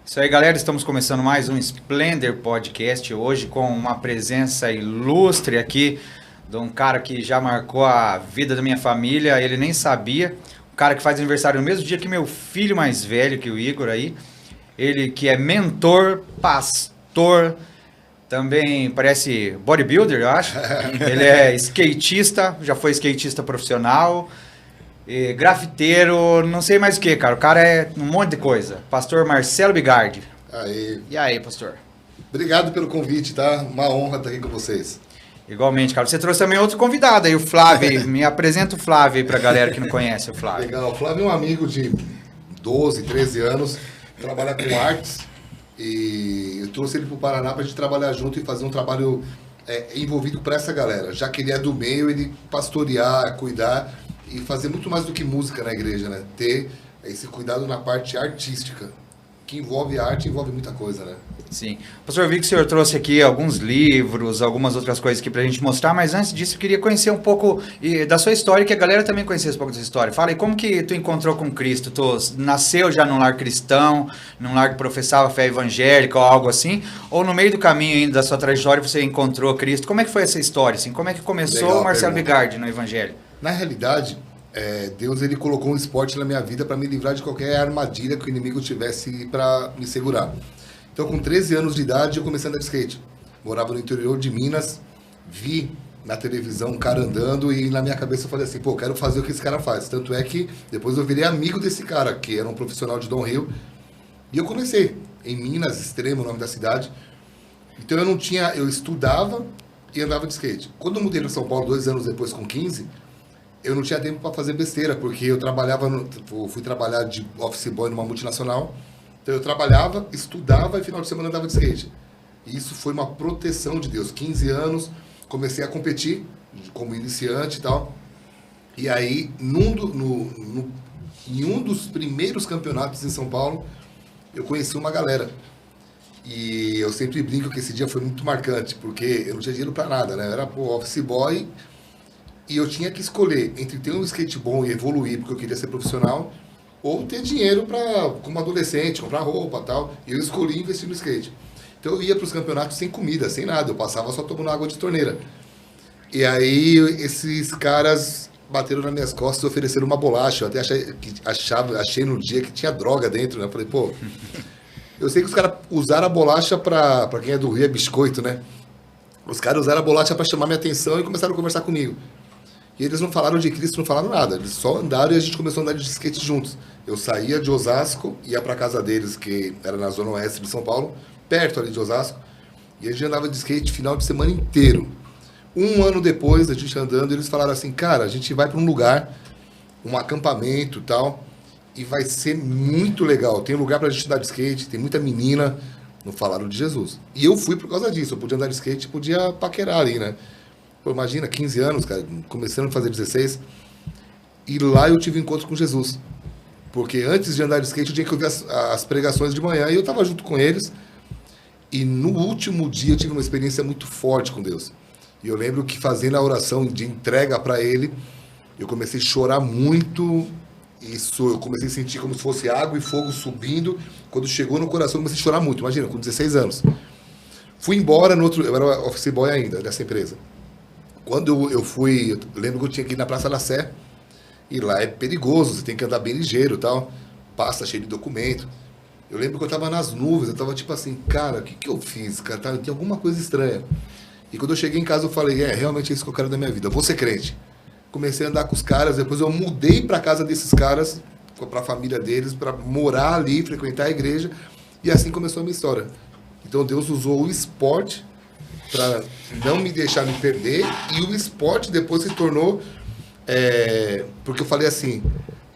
Isso aí, galera, estamos começando mais um Splendor Podcast, hoje com uma presença ilustre aqui de um cara que já marcou a vida da minha família, ele nem sabia, um cara que faz aniversário no mesmo dia que meu filho mais velho, que o Igor aí, ele que é mentor, pastor, também parece bodybuilder, eu acho, ele é skatista, já foi skatista profissional, grafiteiro, não sei mais o que, cara. O cara é um monte de coisa. Pastor Marcelo Bigardi. Aí. E aí, pastor? Obrigado pelo convite, tá? Uma honra estar aqui com vocês. Igualmente, cara. Você trouxe também outro convidado aí, o Flávio. Me apresenta o Flávio aí pra galera que não conhece o Flávio. Legal. O Flávio é um amigo de 12, 13 anos, trabalha com artes e eu trouxe ele pro Paraná pra gente trabalhar junto e fazer um trabalho envolvido para essa galera. Já que ele é do meio, ele pastorear, cuidar e fazer muito mais do que música na igreja, né? Ter esse cuidado na parte artística, que envolve arte, envolve muita coisa, né? Sim. Pastor, vi que o senhor trouxe aqui alguns livros, algumas outras coisas aqui pra gente mostrar, mas antes disso eu queria conhecer um pouco da sua história, que a galera também conhecesse um pouco da sua história. Fala aí, como que tu encontrou com Cristo? Tu nasceu já num lar cristão, num lar que professava fé evangélica ou algo assim? Ou no meio do caminho ainda da sua trajetória você encontrou Cristo? Como é que foi essa história, assim? Como é que começou Legal, o Marcelo pergunta. Bigardi no evangelho? Na realidade, Deus ele colocou um esporte na minha vida para me livrar de qualquer armadilha que o inimigo tivesse para me segurar. Então, com 13 anos de idade, eu comecei a andar de skate. Morava no interior de Minas, vi na televisão um cara andando e na minha cabeça eu falei assim, pô, quero fazer o que esse cara faz. Tanto é que depois eu virei amigo desse cara, que era um profissional de downhill. E eu comecei em Minas, Extremo, o nome da cidade. Então eu estudava e andava de skate. Quando eu mudei para São Paulo 2 anos depois, com 15, eu não tinha tempo para fazer besteira, porque eu fui trabalhar de office boy numa multinacional. Então eu trabalhava, estudava e final de semana andava de skate. E isso foi uma proteção de Deus. 15 anos, comecei a competir como iniciante e tal. E aí, em um dos primeiros campeonatos em São Paulo, eu conheci uma galera. E eu sempre brinco que esse dia foi muito marcante, porque eu não tinha dinheiro para nada, né? Eu era office boy. E eu tinha que escolher entre ter um skate bom e evoluir, porque eu queria ser profissional, ou ter dinheiro para, como adolescente, comprar roupa e tal. E eu escolhi investir no skate. Então eu ia para os campeonatos sem comida, sem nada. Eu passava só tomando água de torneira. E aí esses caras bateram nas minhas costas e ofereceram uma bolacha. Eu até achei no dia que tinha droga dentro, né? Eu falei, pô... Eu sei que os caras usaram a bolacha para quem é do Rio, é biscoito, né? Os caras usaram a bolacha para chamar minha atenção e começaram a conversar comigo. E eles não falaram de Cristo, não falaram nada. Eles só andaram e a gente começou a andar de skate juntos. Eu saía de Osasco, ia para casa deles, que era na zona oeste de São Paulo, perto ali de Osasco. E a gente andava de skate final de semana inteiro. Um ano depois, a gente andando, eles falaram assim, cara, a gente vai para um lugar, um acampamento e tal, e vai ser muito legal. Tem lugar pra gente andar de skate, tem muita menina. Não falaram de Jesus. E eu fui por causa disso. Eu podia andar de skate, podia paquerar ali, né? Pô, imagina, 15 anos, cara, começando a fazer 16. E lá eu tive um encontro com Jesus. Porque antes de andar de skate, eu tinha que ouvir as pregações de manhã. E eu estava junto com eles. E no último dia eu tive uma experiência muito forte com Deus. E eu lembro que fazendo a oração de entrega para Ele, eu comecei a chorar muito. Isso, eu comecei a sentir como se fosse água e fogo subindo. Quando chegou no coração, eu comecei a chorar muito. Imagina, com 16 anos. Fui embora eu era office boy ainda, dessa empresa. Quando eu fui, eu lembro que eu tinha que ir na Praça da Sé, e lá é perigoso, você tem que andar bem ligeiro e tal, pasta cheio de documento. Eu lembro que eu tava nas nuvens, eu tava tipo assim, cara, o que eu fiz, cara? Tem alguma coisa estranha. E quando eu cheguei em casa eu falei, realmente é isso que eu quero da minha vida, eu vou ser crente. Comecei a andar com os caras, depois eu mudei pra casa desses caras, pra família deles, pra morar ali, frequentar a igreja, e assim começou a minha história. Então Deus usou o esporte para não me deixar me perder, e o esporte depois se tornou, porque eu falei assim,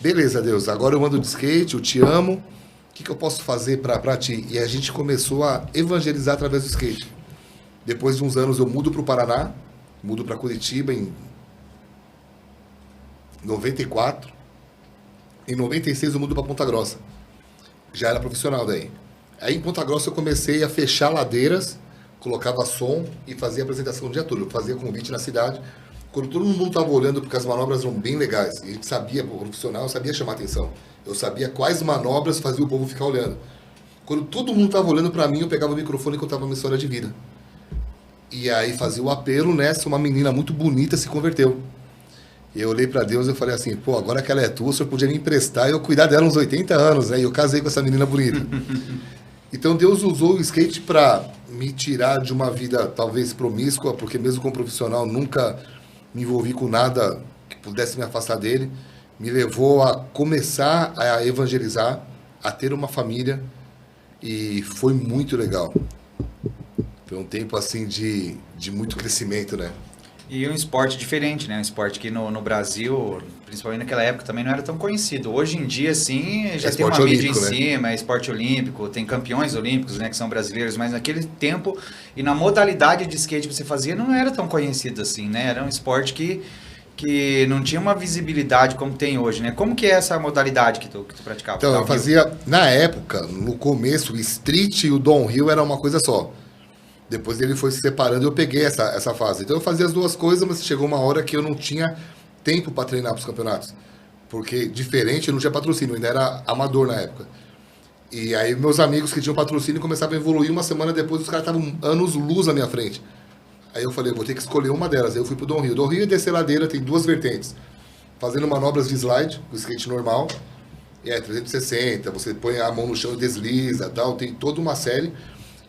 beleza Deus, agora eu ando de skate, eu te amo, o que eu posso fazer para ti? E a gente começou a evangelizar através do skate. Depois de uns anos eu mudo para o Paraná, mudo para Curitiba em 94, em 96 eu mudo para Ponta Grossa, já era profissional daí. Aí em Ponta Grossa eu comecei a fechar ladeiras, colocava som e fazia apresentação o dia todo. Eu fazia convite na cidade. Quando todo mundo estava olhando, porque as manobras eram bem legais. E a gente sabia, o profissional sabia chamar atenção. Eu sabia quais manobras fazia o povo ficar olhando. Quando todo mundo tava olhando pra mim, eu pegava o microfone e contava uma história de vida. E aí fazia o apelo, nessa, uma menina muito bonita se converteu. E eu olhei pra Deus e eu falei assim, pô, agora que ela é tua, o senhor podia me emprestar e eu cuidar dela uns 80 anos, né? E eu casei com essa menina bonita. Então Deus usou o skate pra me tirar de uma vida talvez promíscua, porque mesmo como profissional nunca me envolvi com nada que pudesse me afastar dele. Me levou a começar a evangelizar, a ter uma família, e foi muito legal. Foi um tempo assim de muito crescimento, né? E um esporte diferente, né? Um esporte que no Brasil, principalmente naquela época, também não era tão conhecido. Hoje em dia, sim, já tem uma mídia em cima, é esporte olímpico, tem campeões olímpicos, né, que são brasileiros, mas naquele tempo e na modalidade de skate que você fazia, não era tão conhecido assim, né? Era um esporte que não tinha uma visibilidade como tem hoje, né? Como que é essa modalidade que tu praticava? Então, eu fazia, na época, no começo, o street e o downhill era uma coisa só. Depois ele foi se separando e eu peguei essa fase. Então eu fazia as duas coisas, mas chegou uma hora que eu não tinha tempo para treinar para os campeonatos. Porque, diferente, eu não tinha patrocínio, eu ainda era amador na época. E aí meus amigos que tinham patrocínio começavam a evoluir, uma semana depois os caras estavam anos-luz à minha frente. Aí eu falei, vou ter que escolher uma delas. Aí eu fui pro downhill. Downhill é descer ladeira, tem duas vertentes. Fazendo manobras de slide, o skate normal. E é 360, você põe a mão no chão e desliza, tal, tem toda uma série.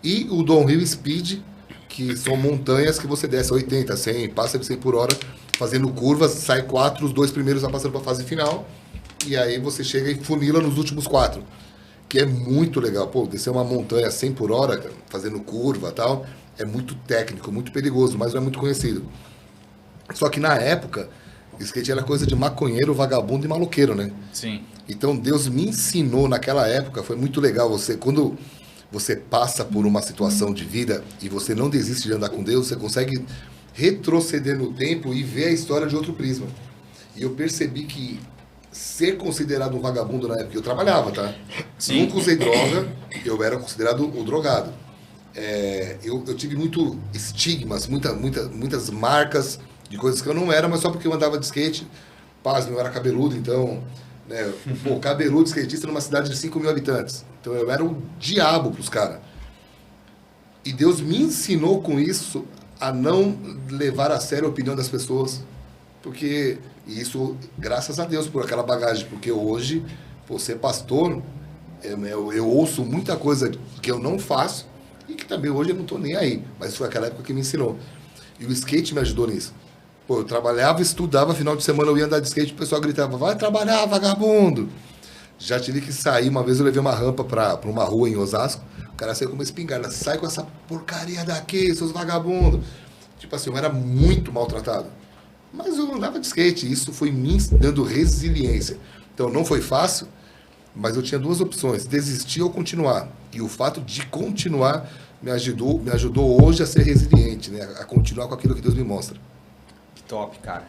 E o downhill speed, que são montanhas que você desce 80, 100, passa de 100 por hora, fazendo curvas, sai 4, os 2 primeiros vai passando para a fase final, e aí você chega e funila nos últimos 4, que é muito legal. Pô, descer uma montanha 100 por hora, fazendo curva e tal, é muito técnico, muito perigoso, mas não é muito conhecido. Só que na época, skate era coisa de maconheiro, vagabundo e maloqueiro, né? Sim. Então Deus me ensinou naquela época, foi muito legal quando você passa por uma situação de vida e você não desiste de andar com Deus, você consegue retroceder no tempo e ver a história de outro prisma. E eu percebi que ser considerado um vagabundo na época, eu trabalhava, tá? Sim. Nunca usei droga, eu era considerado o drogado. Eu tive muito estigmas, muitas marcas de coisas que eu não era, mas só porque eu andava de skate. Pasme, eu era cabeludo, então... né, pô, cabeludo skatista numa cidade de 5 mil habitantes. Então eu era o diabo pros caras. E Deus me ensinou com isso a não levar a sério a opinião das pessoas. Porque isso, graças a Deus por aquela bagagem. Porque hoje, por ser pastor, eu ouço muita coisa que eu não faço e que também hoje eu não tô nem aí. Mas foi aquela época que me ensinou. E o skate me ajudou nisso. Pô, eu trabalhava, estudava, final de semana eu ia andar de skate, o pessoal gritava, vai trabalhar, vagabundo! Já tive que sair, uma vez eu levei uma rampa pra uma rua em Osasco, o cara saiu com uma espingarda, sai com essa porcaria daqui, seus vagabundos! Tipo assim, eu era muito maltratado. Mas eu andava de skate, isso foi me dando resiliência. Então não foi fácil, mas eu tinha duas opções, desistir ou continuar. E o fato de continuar me ajudou hoje a ser resiliente, né? A continuar com aquilo que Deus me mostra. Top, cara.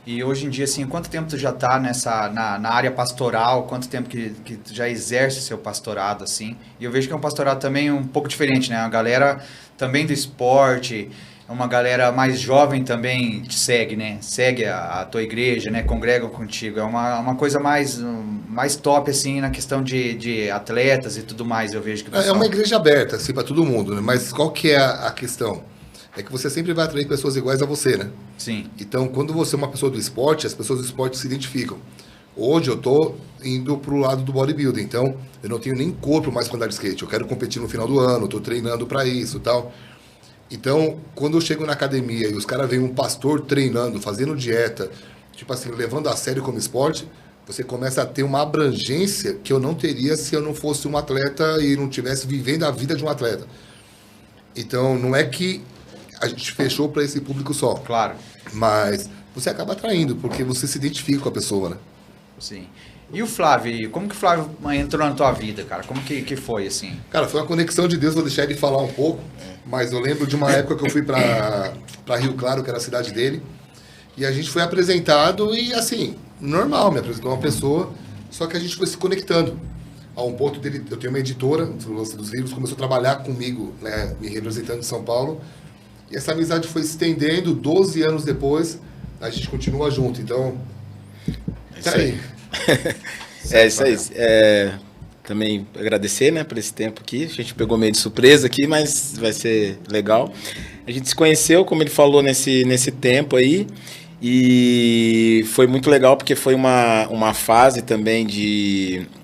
E hoje em dia, assim, quanto tempo tu já tá na área pastoral? Quanto tempo que tu já exerce seu pastorado, assim? E eu vejo que é um pastorado também um pouco diferente, né? A galera também do esporte, uma galera mais jovem também te segue, né? Segue a tua igreja, né? Congregam contigo. É uma coisa mais top, assim, na questão de atletas e tudo mais, eu vejo que... É uma igreja aberta, assim, para todo mundo, né? Mas qual que é a questão? É que você sempre vai atrair pessoas iguais a você, né? Sim. Então, quando você é uma pessoa do esporte, as pessoas do esporte se identificam. Hoje eu tô indo pro lado do bodybuilding, então eu não tenho nem corpo mais para andar de skate. Eu quero competir no final do ano, tô treinando para isso e tal. Então, quando eu chego na academia e os caras veem um pastor treinando, fazendo dieta, tipo assim, levando a sério como esporte, você começa a ter uma abrangência que eu não teria se eu não fosse um atleta e não tivesse vivendo a vida de um atleta. Então, não é que a gente fechou para esse público só. Claro. Mas você acaba atraindo, porque você se identifica com a pessoa, né? Sim. E o Flávio, como que o Flávio entrou na tua vida, cara? Como que foi, assim? Cara, foi uma conexão de Deus, vou deixar ele falar um pouco, mas eu lembro de uma época que eu fui para Rio Claro, que era a cidade dele, e a gente foi apresentado e, assim, normal, me apresentou uma pessoa, só que a gente foi se conectando. A um ponto dele, eu tenho uma editora, no lance dos livros, começou a trabalhar comigo, né, me representando em São Paulo, e essa amizade foi se estendendo, 12 anos depois, a gente continua junto, então... É isso aí. É isso aí. também agradecer, né, por esse tempo aqui. A gente pegou meio de surpresa aqui, mas vai ser legal. A gente se conheceu, como ele falou, nesse tempo aí. E foi muito legal porque foi uma fase também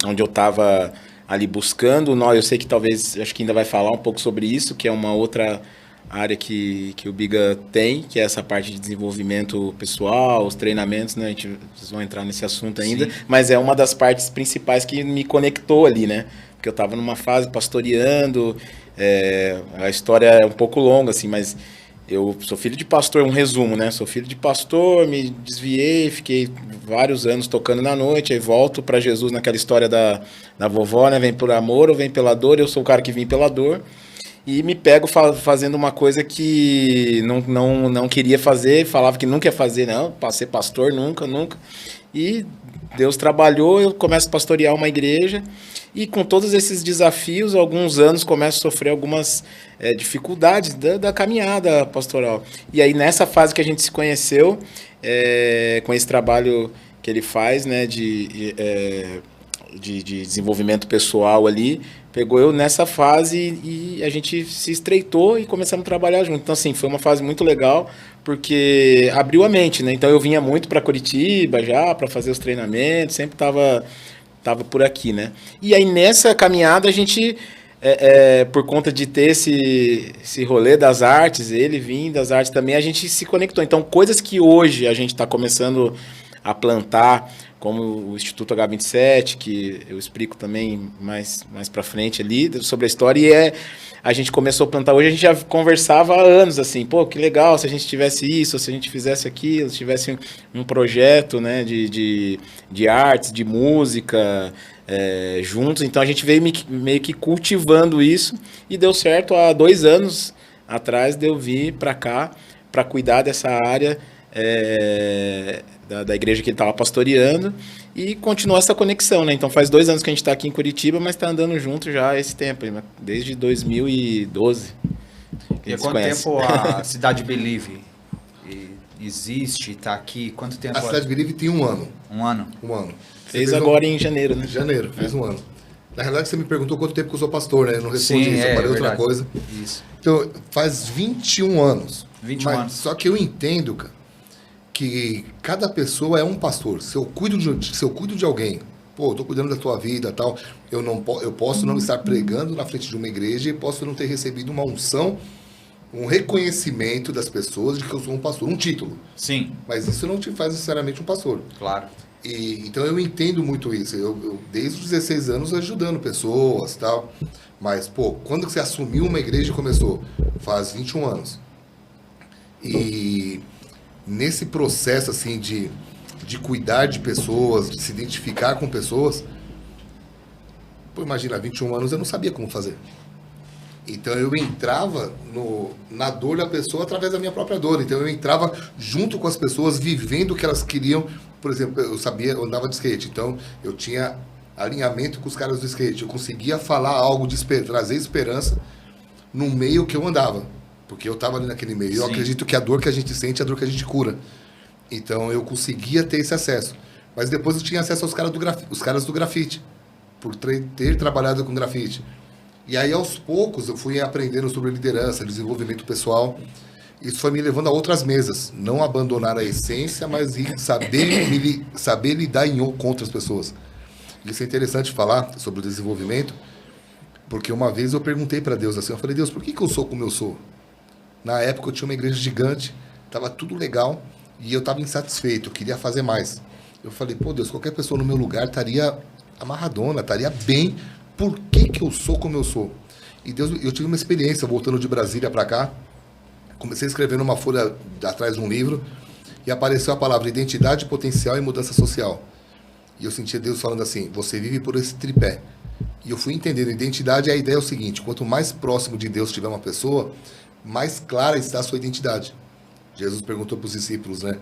onde eu estava ali buscando. Eu sei que talvez, acho que ainda vai falar um pouco sobre isso, que é uma outra área que o Biga tem, que é essa parte de desenvolvimento pessoal, os treinamentos, né? Vocês vão entrar nesse assunto ainda, sim, mas é uma das partes principais que me conectou ali, né? Porque eu estava numa fase pastoreando, a história é um pouco longa, assim, mas eu sou filho de pastor, um resumo, né? Sou filho de pastor, me desviei, fiquei vários anos tocando na noite, aí volto para Jesus naquela história da vovó, né? Vem por amor ou vem pela dor, eu sou o cara que vim pela dor. E me pego fazendo uma coisa que não queria fazer, falava que nunca ia fazer, não, para ser pastor, nunca. E Deus trabalhou, eu começo a pastorear uma igreja e com todos esses desafios, alguns anos começo a sofrer algumas dificuldades da caminhada pastoral. E aí nessa fase que a gente se conheceu, com esse trabalho que ele faz, né, de desenvolvimento pessoal ali, pegou eu nessa fase e a gente se estreitou e começamos a trabalhar junto. Então, assim, foi uma fase muito legal, porque abriu a mente, né? Então, eu vinha muito para Curitiba já, para fazer os treinamentos, sempre tava por aqui, né? E aí, nessa caminhada, a gente, por conta de ter esse rolê das artes, ele vindo das artes também, a gente se conectou. Então, coisas que hoje a gente está começando a plantar, como o Instituto H27, que eu explico também mais para frente ali, sobre a história, e a gente começou a plantar hoje, a gente já conversava há anos, assim, pô, que legal se a gente tivesse isso, se a gente fizesse aquilo, se tivesse um projeto, né, de artes, de música, juntos. Então a gente veio meio que cultivando isso, e deu certo há 2 anos atrás de eu vir para cá, para cuidar dessa área, da igreja que ele estava pastoreando, e continuou essa conexão, né? Então faz 2 anos que a gente está aqui em Curitiba, mas está andando junto já há esse tempo, desde 2012. E há quanto tempo a Cidade Believe existe, está aqui? Quanto tempo? A Cidade Believe tem 1 ano. 1 ano? 1 ano. Fez agora em janeiro, né? Janeiro, fez 1 ano. Na realidade, você me perguntou quanto tempo que eu sou pastor, né? Eu não respondi isso, eu falei outra coisa. Isso. Então, faz 21 anos. 21 anos. Só que eu entendo, cara, que cada pessoa é um pastor. Se eu cuido de alguém, pô, eu tô cuidando da tua vida e tal, eu posso não estar pregando na frente de uma igreja e posso não ter recebido uma unção, um reconhecimento das pessoas de que eu sou um pastor, um título. Sim. Mas isso não te faz necessariamente um pastor. Claro. Então eu entendo muito isso. Eu desde os 16 anos ajudando pessoas e tal. Mas, pô, quando você assumiu uma igreja e começou? Faz 21 anos. E nesse processo, assim, de cuidar de pessoas, de se identificar com pessoas, pô, imagina, há 21 anos eu não sabia como fazer. Então eu entrava na dor da pessoa através da minha própria dor. Então eu entrava junto com as pessoas, vivendo o que elas queriam. Por exemplo, eu andava de skate, então eu tinha alinhamento com os caras do skate. Eu conseguia falar algo, trazer esperança no meio que eu andava. Porque eu estava ali naquele meio. Eu acredito que a dor que a gente sente é a dor que a gente cura. Então eu conseguia ter esse acesso. Mas depois eu tinha acesso aos caras do grafite, por ter trabalhado com grafite. E aí, aos poucos, eu fui aprendendo sobre liderança, desenvolvimento pessoal. Isso foi me levando a outras mesas. Não abandonar a essência, mas saber lidar com outras pessoas. Isso é interessante falar sobre o desenvolvimento, porque uma vez eu perguntei para Deus assim, eu falei, Deus, por que eu sou como eu sou? Na época eu tinha uma igreja gigante, estava tudo legal, e eu estava insatisfeito, eu queria fazer mais. Eu falei, pô, Deus, qualquer pessoa no meu lugar estaria amarradona, estaria bem. Por que eu sou como eu sou? E Deus, eu tive uma experiência voltando de Brasília para cá. Comecei a escrever numa folha atrás de um livro e apareceu a palavra identidade, potencial e mudança social. E eu sentia Deus falando assim, você vive por esse tripé. E eu fui entendendo, identidade, a ideia é o seguinte, quanto mais próximo de Deus tiver uma pessoa, mais clara está a sua identidade. Jesus perguntou para os discípulos, né?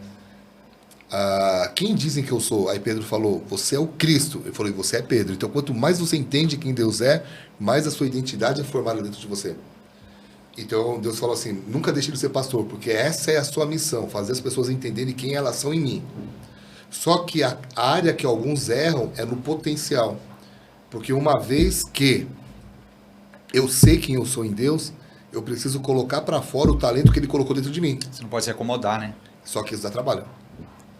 Quem dizem que eu sou? Aí Pedro falou, você é o Cristo. Eu falei, você é Pedro. Então, quanto mais você entende quem Deus é, mais a sua identidade é formada dentro de você. Então, Deus falou assim, nunca deixe de ser pastor, porque essa é a sua missão, fazer as pessoas entenderem quem elas são em mim. Só que a área que alguns erram é no potencial. Porque uma vez que eu sei quem eu sou em Deus, eu preciso colocar para fora o talento que ele colocou dentro de mim. Você não pode se acomodar, né? Só que isso dá trabalho.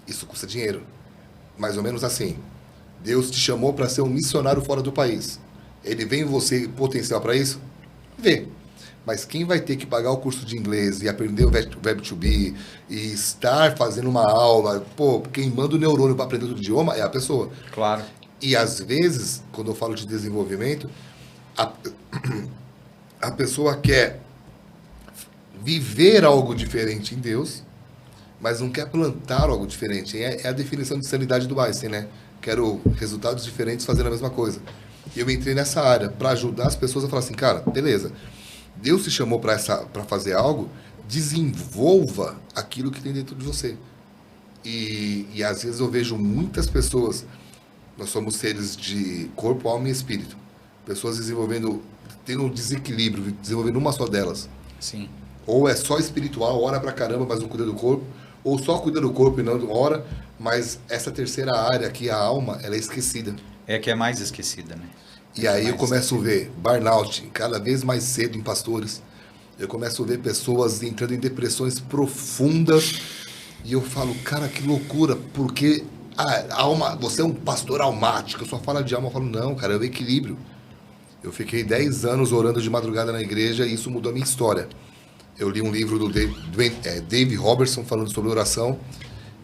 Isso custa dinheiro. Mais ou menos assim. Deus te chamou para ser um missionário fora do país. Ele vê em você potencial para isso? Vê. Mas quem vai ter que pagar o curso de inglês e aprender o verbo to be e estar fazendo uma aula, quem manda o neurônio para aprender outro idioma é a pessoa. Claro. E às vezes, quando eu falo de desenvolvimento, a pessoa quer viver algo diferente em Deus, mas não quer plantar algo diferente. É a definição de sanidade do Einstein, né? Quero resultados diferentes fazendo a mesma coisa. E eu entrei nessa área para ajudar as pessoas a falar assim, cara, beleza, Deus te chamou para fazer algo, desenvolva aquilo que tem dentro de você. E às vezes eu vejo muitas pessoas, nós somos seres de corpo, alma e espírito, pessoas tendo um desequilíbrio, desenvolvendo uma só delas. Sim. Ou é só espiritual, ora pra caramba, mas não cuida do corpo, ou só cuida do corpo e não ora, mas essa terceira área aqui, a alma, ela é esquecida. É que é mais esquecida, né? E aí eu começo a ver burnout cada vez mais cedo em pastores. Eu começo a ver pessoas entrando em depressões profundas. E eu falo, cara, que loucura, porque a alma, você é um pastor almático, eu só falo de alma. Eu falo, não, cara, é o equilíbrio. Eu fiquei 10 anos orando de madrugada na igreja e isso mudou a minha história. Eu li um livro do Dave Robertson falando sobre oração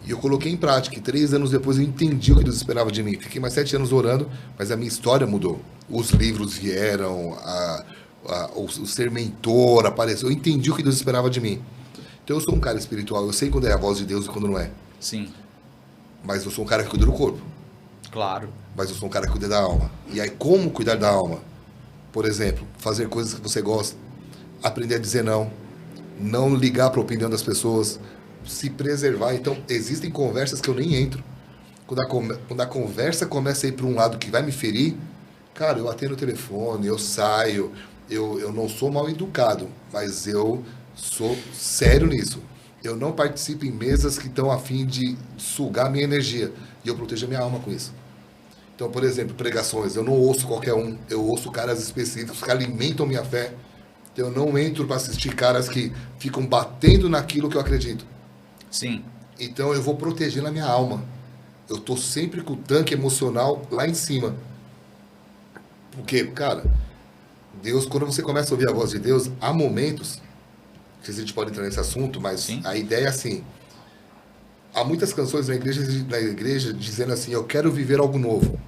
e eu coloquei em prática. E 3 anos depois eu entendi o que Deus esperava de mim. Fiquei mais 7 anos orando, mas a minha história mudou. Os livros vieram, o ser mentor apareceu. Eu entendi o que Deus esperava de mim. Então eu sou um cara espiritual. Eu sei quando é a voz de Deus e quando não é. Sim. Mas eu sou um cara que cuida do corpo. Claro. Mas eu sou um cara que cuida da alma. E aí, como cuidar da alma? Por exemplo, fazer coisas que você gosta. Aprender a dizer não. Não ligar para a opinião das pessoas. Se preservar. Então, existem conversas que eu nem entro. Quando a conversa começa a ir para um lado que vai me ferir, cara, eu atendo o telefone, eu saio. Eu não sou mal educado, mas eu sou sério nisso. Eu não participo em mesas que estão a fim de sugar minha energia. E eu protejo a minha alma com isso. Então, por exemplo, pregações. Eu não ouço qualquer um. Eu ouço caras específicos que alimentam minha fé. Eu não entro para assistir caras que ficam batendo naquilo que eu acredito. Sim. Então, eu vou protegendo a minha alma. Eu tô sempre com o tanque emocional lá em cima. Porque, cara, Deus, quando você começa a ouvir a voz de Deus, há momentos, não sei se a gente pode entrar nesse assunto, mas sim, a ideia é assim. Há muitas canções na igreja dizendo assim, eu quero viver algo novo.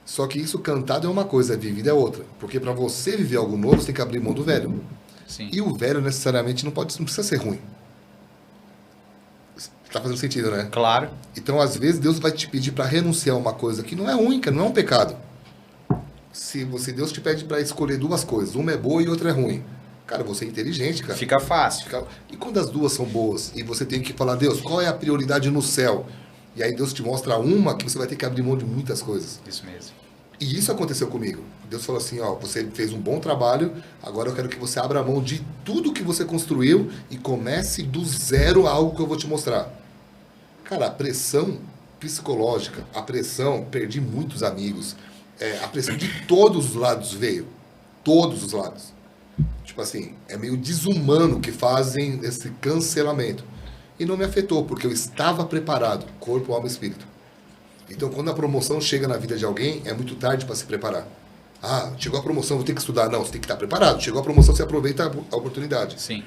Só que isso cantado é uma coisa, vivido é outra. Porque para você viver algo novo, você tem que abrir mão do velho. Sim. E o velho necessariamente não precisa ser ruim. Tá fazendo sentido, né? Claro. Então, às vezes, Deus vai te pedir para renunciar a uma coisa que não é ruim, que não é um pecado. Se Deus te pede para escolher 2 coisas, uma é boa e outra é ruim. Cara, você é inteligente, cara. Fica fácil. E quando as 2 são boas e você tem que falar, Deus, qual é a prioridade no céu? E aí Deus te mostra uma que você vai ter que abrir mão de muitas coisas. Isso mesmo. E isso aconteceu comigo. Deus falou assim, ó, você fez um bom trabalho, agora eu quero que você abra mão de tudo que você construiu e comece do zero algo que eu vou te mostrar. Cara, a pressão psicológica, perdi muitos amigos, a pressão de todos os lados veio. Todos os lados. Tipo assim, é meio desumano que fazem esse cancelamento. E não me afetou, porque eu estava preparado, corpo, alma e espírito. Então, quando a promoção chega na vida de alguém, é muito tarde para se preparar. Ah, chegou a promoção, vou ter que estudar. Não, você tem que estar preparado. Chegou a promoção, você aproveita a oportunidade. Sim.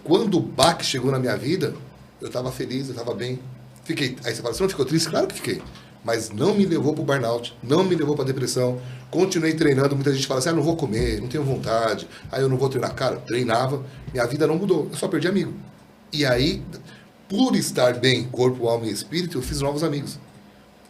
Quando o baque chegou na minha vida, eu estava feliz, eu estava bem. Fiquei. Aí você fala, você não ficou triste? Claro que fiquei. Mas não me levou para o burnout, não me levou para a depressão. Continuei treinando. Muita gente fala assim, não vou comer, não tenho vontade. Aí eu não vou treinar. Cara, treinava, minha vida não mudou. Eu só perdi amigo. E aí, por estar bem, corpo, alma e espírito, eu fiz novos amigos.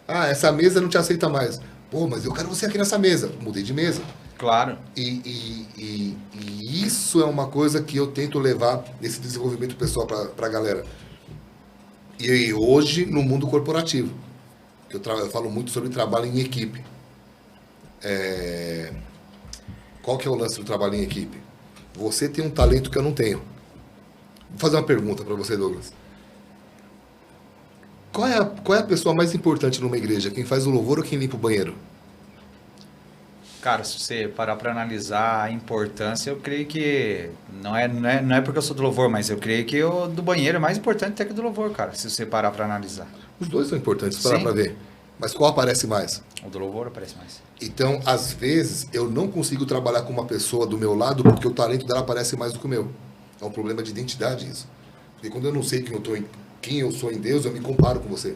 Ah, essa mesa não te aceita mais. Pô, mas eu quero você aqui nessa mesa. Mudei de mesa. Claro. E isso é uma coisa que eu tento levar nesse desenvolvimento pessoal para a galera. E hoje, no mundo corporativo, eu falo muito sobre trabalho em equipe. Qual que é o lance do trabalho em equipe? Você tem um talento que eu não tenho. Vou fazer uma pergunta para você, Douglas. Qual é a pessoa mais importante numa igreja? Quem faz o louvor ou quem limpa o banheiro? Cara, se você parar para analisar a importância, eu creio que não é porque eu sou do louvor, mas eu creio que o do banheiro é mais importante até que o do louvor, cara, se você parar para analisar. Os dois são importantes, parar Sim. para ver. Mas qual aparece mais? O do louvor aparece mais. Então, às vezes, eu não consigo trabalhar com uma pessoa do meu lado porque o talento dela aparece mais do que o meu. É um problema de identidade isso. Porque quando eu não sei quem eu sou em Deus, eu me comparo com você.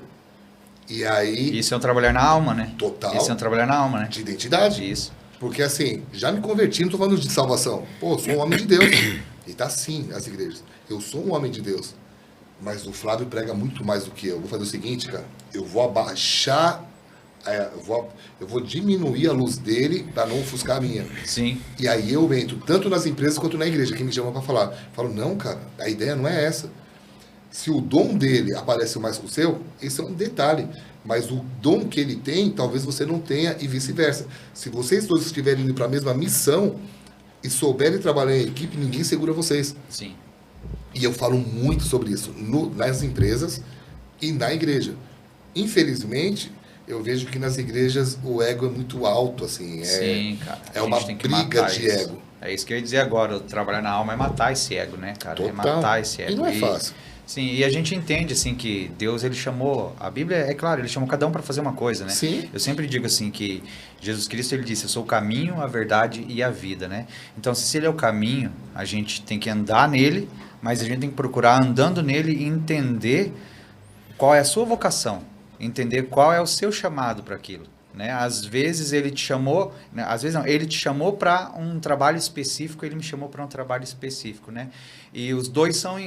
E aí... Isso é um trabalhar na alma, né? Total. Isso é um trabalhar na alma, né? De identidade. Isso. Porque assim, já me converti, não tô falando de salvação. Pô, eu sou um homem de Deus. E tá assim nas igrejas. Eu sou um homem de Deus. Mas o Flávio prega muito mais do que eu. Vou fazer o seguinte, cara. Eu vou abaixar, eu vou diminuir a luz dele para não ofuscar a minha. Sim. E aí eu entro tanto nas empresas quanto na igreja. Quem me chama para falar. Eu falo, não, cara, a ideia não é essa. Se o dom dele aparece mais que o seu, esse é um detalhe. Mas o dom que ele tem, talvez você não tenha e vice-versa. Se vocês dois estiverem indo para a mesma missão e souberem trabalhar em equipe, ninguém segura vocês. Sim. E eu falo muito sobre isso nas empresas e na igreja. Infelizmente, eu vejo que nas igrejas o ego é muito alto, assim. Sim, cara. É uma briga de ego. É isso que eu ia dizer agora. Trabalhar na alma é matar esse ego, né, cara? Total. É matar esse ego. E não é fácil. Sim, e a gente entende, assim, que Deus, ele chamou... A Bíblia, é claro, ele chamou cada um para fazer uma coisa, né? Sim. Eu sempre digo, assim, que Jesus Cristo, ele disse, eu sou o caminho, a verdade e a vida, né? Então, se ele é o caminho, a gente tem que andar nele, mas a gente tem que procurar, andando nele, entender qual é a sua vocação, entender qual é o seu chamado para aquilo, né? Às vezes ele te chamou, né? Às vezes não, ele te chamou para um trabalho específico, ele me chamou para um trabalho específico, né? E os dois são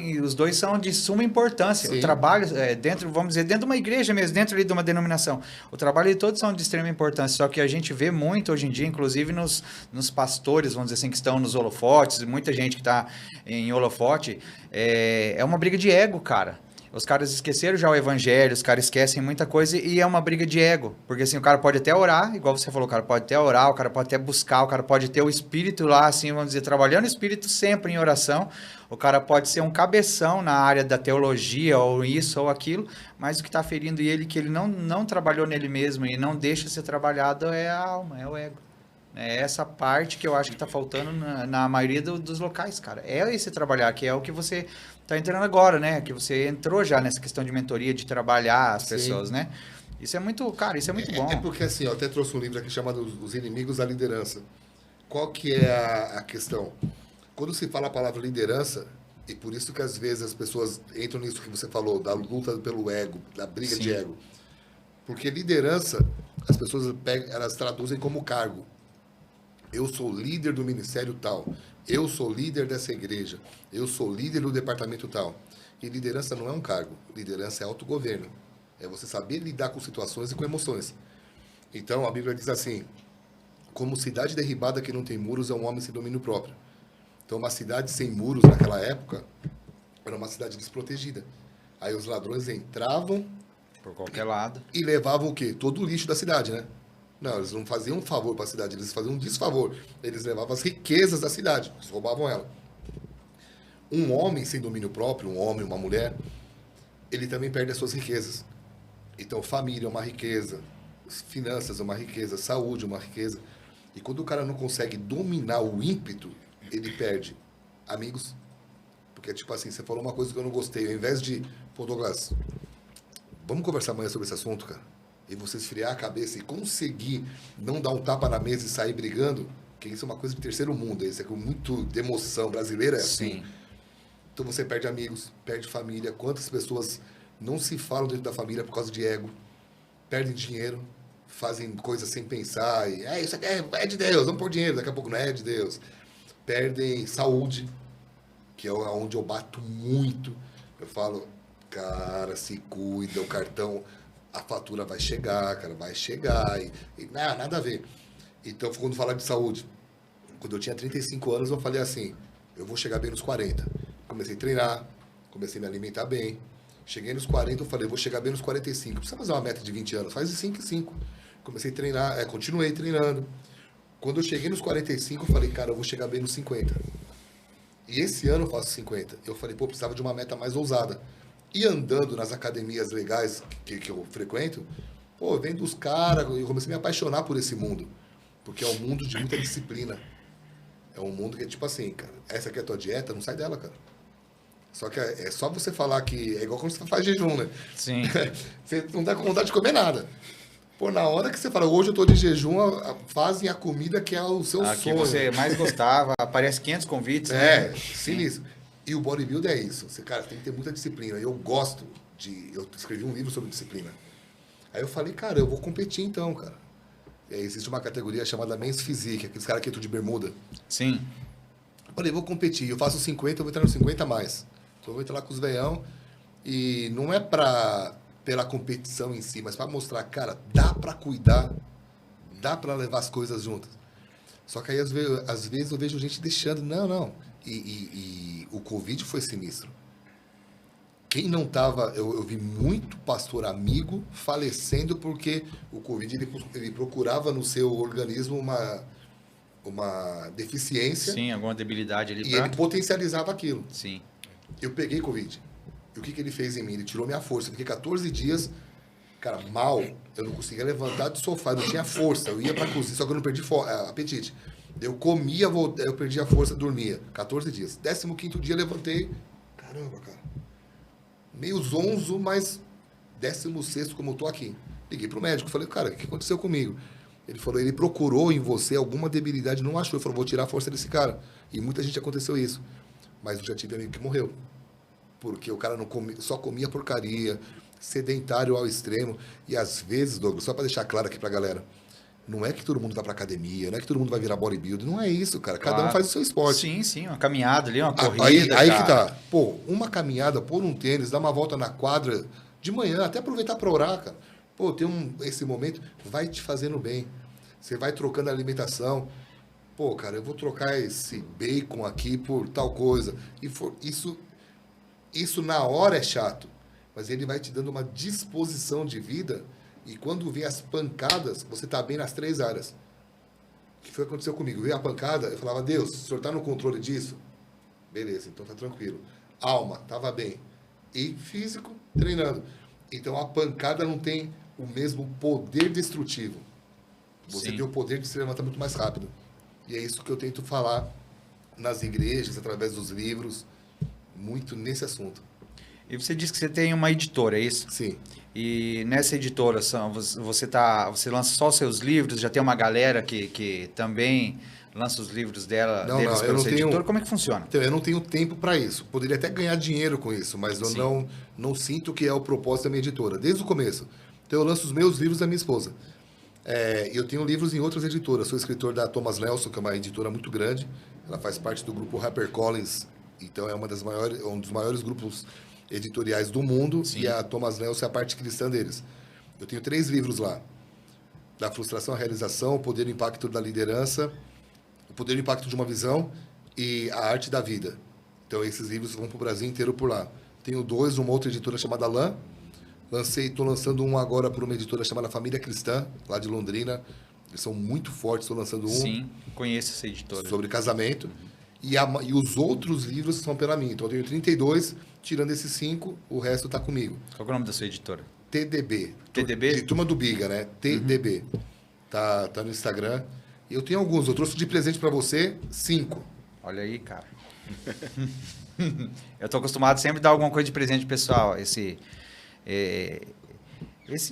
de suma importância. Sim. O trabalho dentro, vamos dizer, dentro de uma igreja mesmo, dentro ali de uma denominação, o trabalho de todos são de extrema importância. Só que a gente vê muito hoje em dia, inclusive nos pastores, vamos dizer assim, que estão nos holofotes, muita gente que está em holofote, é uma briga de ego, cara. Os caras esqueceram já o evangelho, os caras esquecem muita coisa e é uma briga de ego. Porque assim, o cara pode até orar, igual você falou, o cara pode até orar, o cara pode até buscar, o cara pode ter o espírito lá, assim, vamos dizer, trabalhando o espírito sempre em oração. O cara pode ser um cabeção na área da teologia, ou isso ou aquilo, mas o que está ferindo ele, que ele não trabalhou nele mesmo e não deixa ser trabalhado, é a alma, é o ego. É essa parte que eu acho que está faltando na maioria dos locais, cara. É esse trabalhar, que é o que você está entrando agora, né? Que você entrou já nessa questão de mentoria, de trabalhar as pessoas, né? Isso é muito, cara, isso é muito bom. É porque assim, eu até trouxe um livro aqui chamado Os Inimigos da Liderança. Qual que é a questão? Quando se fala a palavra liderança, e por isso que às vezes as pessoas entram nisso que você falou, da luta pelo ego, da briga Sim. de ego. Porque liderança, as pessoas elas traduzem como cargo. Eu sou líder do ministério tal. Eu sou líder dessa igreja. Eu sou líder do departamento tal. E liderança não é um cargo. Liderança é autogoverno. É você saber lidar com situações e com emoções. Então, a Bíblia diz assim, como cidade derribada que não tem muros é um homem sem domínio próprio. Então, uma cidade sem muros naquela época era uma cidade desprotegida. Aí os ladrões entravam Por qualquer lado. e levavam o quê? Todo o lixo da cidade, né? Não, eles não faziam um favor para a cidade, eles faziam um desfavor. Eles levavam as riquezas da cidade, eles roubavam ela. Um homem sem domínio próprio, um homem, uma mulher, ele também perde as suas riquezas. Então, família é uma riqueza, finanças é uma riqueza, saúde é uma riqueza. E quando o cara não consegue dominar o ímpeto, ele perde amigos. Porque, tipo assim, você falou uma coisa que eu não gostei. Ao invés de, pô, Douglas, vamos conversar amanhã sobre esse assunto, cara? E você esfriar a cabeça e conseguir não dar um tapa na mesa e sair brigando, que isso é uma coisa de terceiro mundo. Isso é com muito de emoção brasileira, é assim. Sim. Então você perde amigos, perde família. Quantas pessoas não se falam dentro da família por causa de ego? Perdem dinheiro, fazem coisas sem pensar. E, isso aqui é de Deus, vamos pôr dinheiro. Daqui a pouco não é de Deus. Perdem saúde, que é onde eu bato muito. Eu falo, cara, se cuida, o cartão, a fatura vai chegar, cara, vai chegar. E nada a ver. Então, quando falar de saúde, quando eu tinha 35 anos, eu falei assim, eu vou chegar bem nos 40. Comecei a treinar, comecei a me alimentar bem. Cheguei nos 40, eu falei, vou chegar bem nos 45. Não precisa fazer uma meta de 20 anos, faz de 5 em 5. Comecei a treinar, continuei treinando. Quando eu cheguei nos 45, eu falei, cara, eu vou chegar bem nos 50. E esse ano eu faço 50. Eu falei, pô, precisava de uma meta mais ousada. E andando nas academias legais que eu frequento, pô, vendo os caras, eu comecei a me apaixonar por esse mundo. Porque é um mundo de muita disciplina. É um mundo que é tipo assim, cara, essa aqui é a tua dieta, não sai dela, cara. Só que é só você falar que... É igual quando você faz jejum, né? Sim. Você não tá com vontade de comer nada. Pô, na hora que você fala, hoje eu tô de jejum, fazem a comida que é o seu A que sonho. você mais gostava, aparece 500 convites, né? É, sinistro. E o bodybuilder é isso. Você, cara, tem que ter muita disciplina. Eu gosto de... Eu escrevi um livro sobre disciplina. Aí eu falei, cara, eu vou competir então, cara. E aí existe uma categoria chamada Men's Physique, aqueles caras que estão de bermuda. Sim. Eu falei, vou competir. Eu faço 50, eu vou entrar no 50 a mais. Então eu vou entrar lá com os veião. E não é pela competição em si, mas para mostrar, cara, dá para cuidar, dá para levar as coisas juntas. Só que aí, às vezes, eu vejo gente deixando. Não. E o Covid foi sinistro. Quem não estava... Eu vi muito pastor amigo falecendo porque o Covid ele procurava no seu organismo uma deficiência. Sim, alguma debilidade ali E ele potencializava aquilo. Sim. Eu peguei Covid. E o que ele fez em mim? Ele tirou minha força. Eu fiquei 14 dias, cara, mal. Eu não conseguia levantar do sofá, eu não tinha força. Eu ia pra cozinha, só que eu não perdi apetite. Eu comia, eu perdi a força, dormia. 14 dias. 15º dia, levantei. Caramba, cara. Meio zonzo, mas 16º, como eu tô aqui. Liguei pro médico, falei, cara, o que aconteceu comigo? Ele falou, ele procurou em você alguma debilidade, não achou. Ele falou, vou tirar a força desse cara. E muita gente aconteceu isso. Mas eu já tive amigo que morreu. Porque o cara não só comia porcaria, sedentário ao extremo. E às vezes, Douglas, só para deixar claro aqui pra galera, não é que todo mundo vai pra academia, não é que todo mundo vai virar bodybuilder, não é isso, cara. Cada um faz o seu esporte. Sim, uma caminhada ali, uma corrida, aí cara. que tá. Pô, uma caminhada, pôr um tênis, dar uma volta na quadra de manhã, até aproveitar pra orar, cara. Pô, esse momento vai te fazendo bem. Você vai trocando a alimentação. Pô, cara, eu vou trocar esse bacon aqui por tal coisa. Isso na hora é chato, mas ele vai te dando uma disposição de vida e quando vem as pancadas, você tá bem nas 3 áreas. O que foi que aconteceu comigo? Veio a pancada, eu falava, Deus, o senhor tá no controle disso? Beleza, então tá tranquilo. Alma, tava bem. E físico, treinando. Então a pancada não tem o mesmo poder destrutivo. Você Sim. tem o poder de se levantar muito mais rápido. E é isso que eu tento falar nas igrejas, através dos livros, muito nesse assunto. E você disse que você tem uma editora, é isso? Sim. E nessa editora, você lança só os seus livros? Já tem uma galera que também lança os livros deles pela sua editora? Como é que funciona? Então, eu não tenho tempo para isso. Poderia até ganhar dinheiro com isso, mas eu não sinto que é o propósito da minha editora, desde o começo. Então, eu lanço os meus livros da minha esposa. Eu tenho livros em outras editoras. Sou escritor da Thomas Nelson, que é uma editora muito grande. Ela faz parte do grupo HarperCollins. Então, é um dos maiores grupos editoriais do mundo. Sim. E a Thomas Nelson é a parte cristã deles. Eu tenho 3 livros lá. Da frustração à realização, o poder e o impacto da liderança, o poder e o impacto de uma visão e a arte da vida. Então, esses livros vão para o Brasil inteiro por lá. Tenho 2, uma outra editora chamada LAN. Estou lançando um agora por uma editora chamada Família Cristã, lá de Londrina. Eles são muito fortes, estou lançando um. Sim, conheço essa editora. Sobre casamento. E os outros livros são pela minha. Então, eu tenho 32, tirando esses 5, o resto está comigo. Qual é o nome da sua editora? TDB. TDB? De Turma do Biga, né? TDB. Tá no Instagram. E eu tenho alguns. Eu trouxe de presente para você 5. Olha aí, cara. Eu tô acostumado sempre a dar alguma coisa de presente pessoal. Esse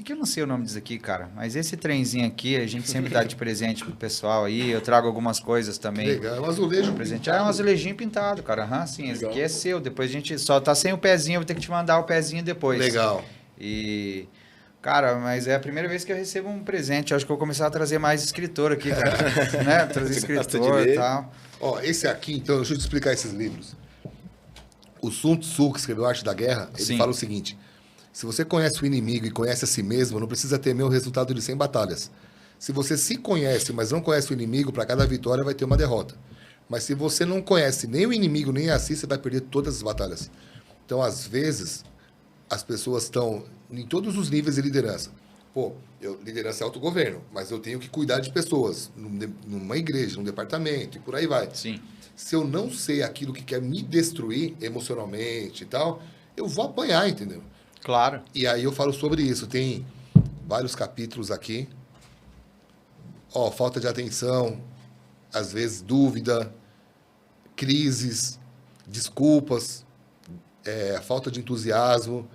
que eu não sei o nome disso aqui, cara. Mas esse trenzinho aqui, a gente sempre dá de presente pro pessoal aí. Eu trago algumas coisas também. Que legal. É um azulejo presente. É um azulejinho pintado, cara. Sim, esse aqui é seu. Depois a gente só tá sem o pezinho. Eu vou ter que te mandar o pezinho depois. Legal. E... Cara, mas é a primeira vez que eu recebo um presente. Eu acho que eu vou começar a trazer mais escritor aqui, cara. Né? Trazer escritor e tal. Ó, esse aqui, então, deixa eu te explicar esses livros. O Sun Tzu, que escreveu A Arte da Guerra, ele fala o seguinte: se você conhece o inimigo e conhece a si mesmo, não precisa temer o resultado de 100 batalhas. Se você se conhece, mas não conhece o inimigo, para cada vitória vai ter uma derrota. Mas se você não conhece nem o inimigo, nem a si, você vai perder todas as batalhas. Então, às vezes, as pessoas estão em todos os níveis de liderança. Pô, liderança é autogoverno, mas eu tenho que cuidar de pessoas numa igreja, num departamento e por aí vai. Sim. Se eu não sei aquilo que quer me destruir emocionalmente e tal, eu vou apanhar, entendeu? Claro. E aí eu falo sobre isso. Tem vários capítulos aqui. Ó, falta de atenção, às vezes dúvida, crises, desculpas, falta de entusiasmo.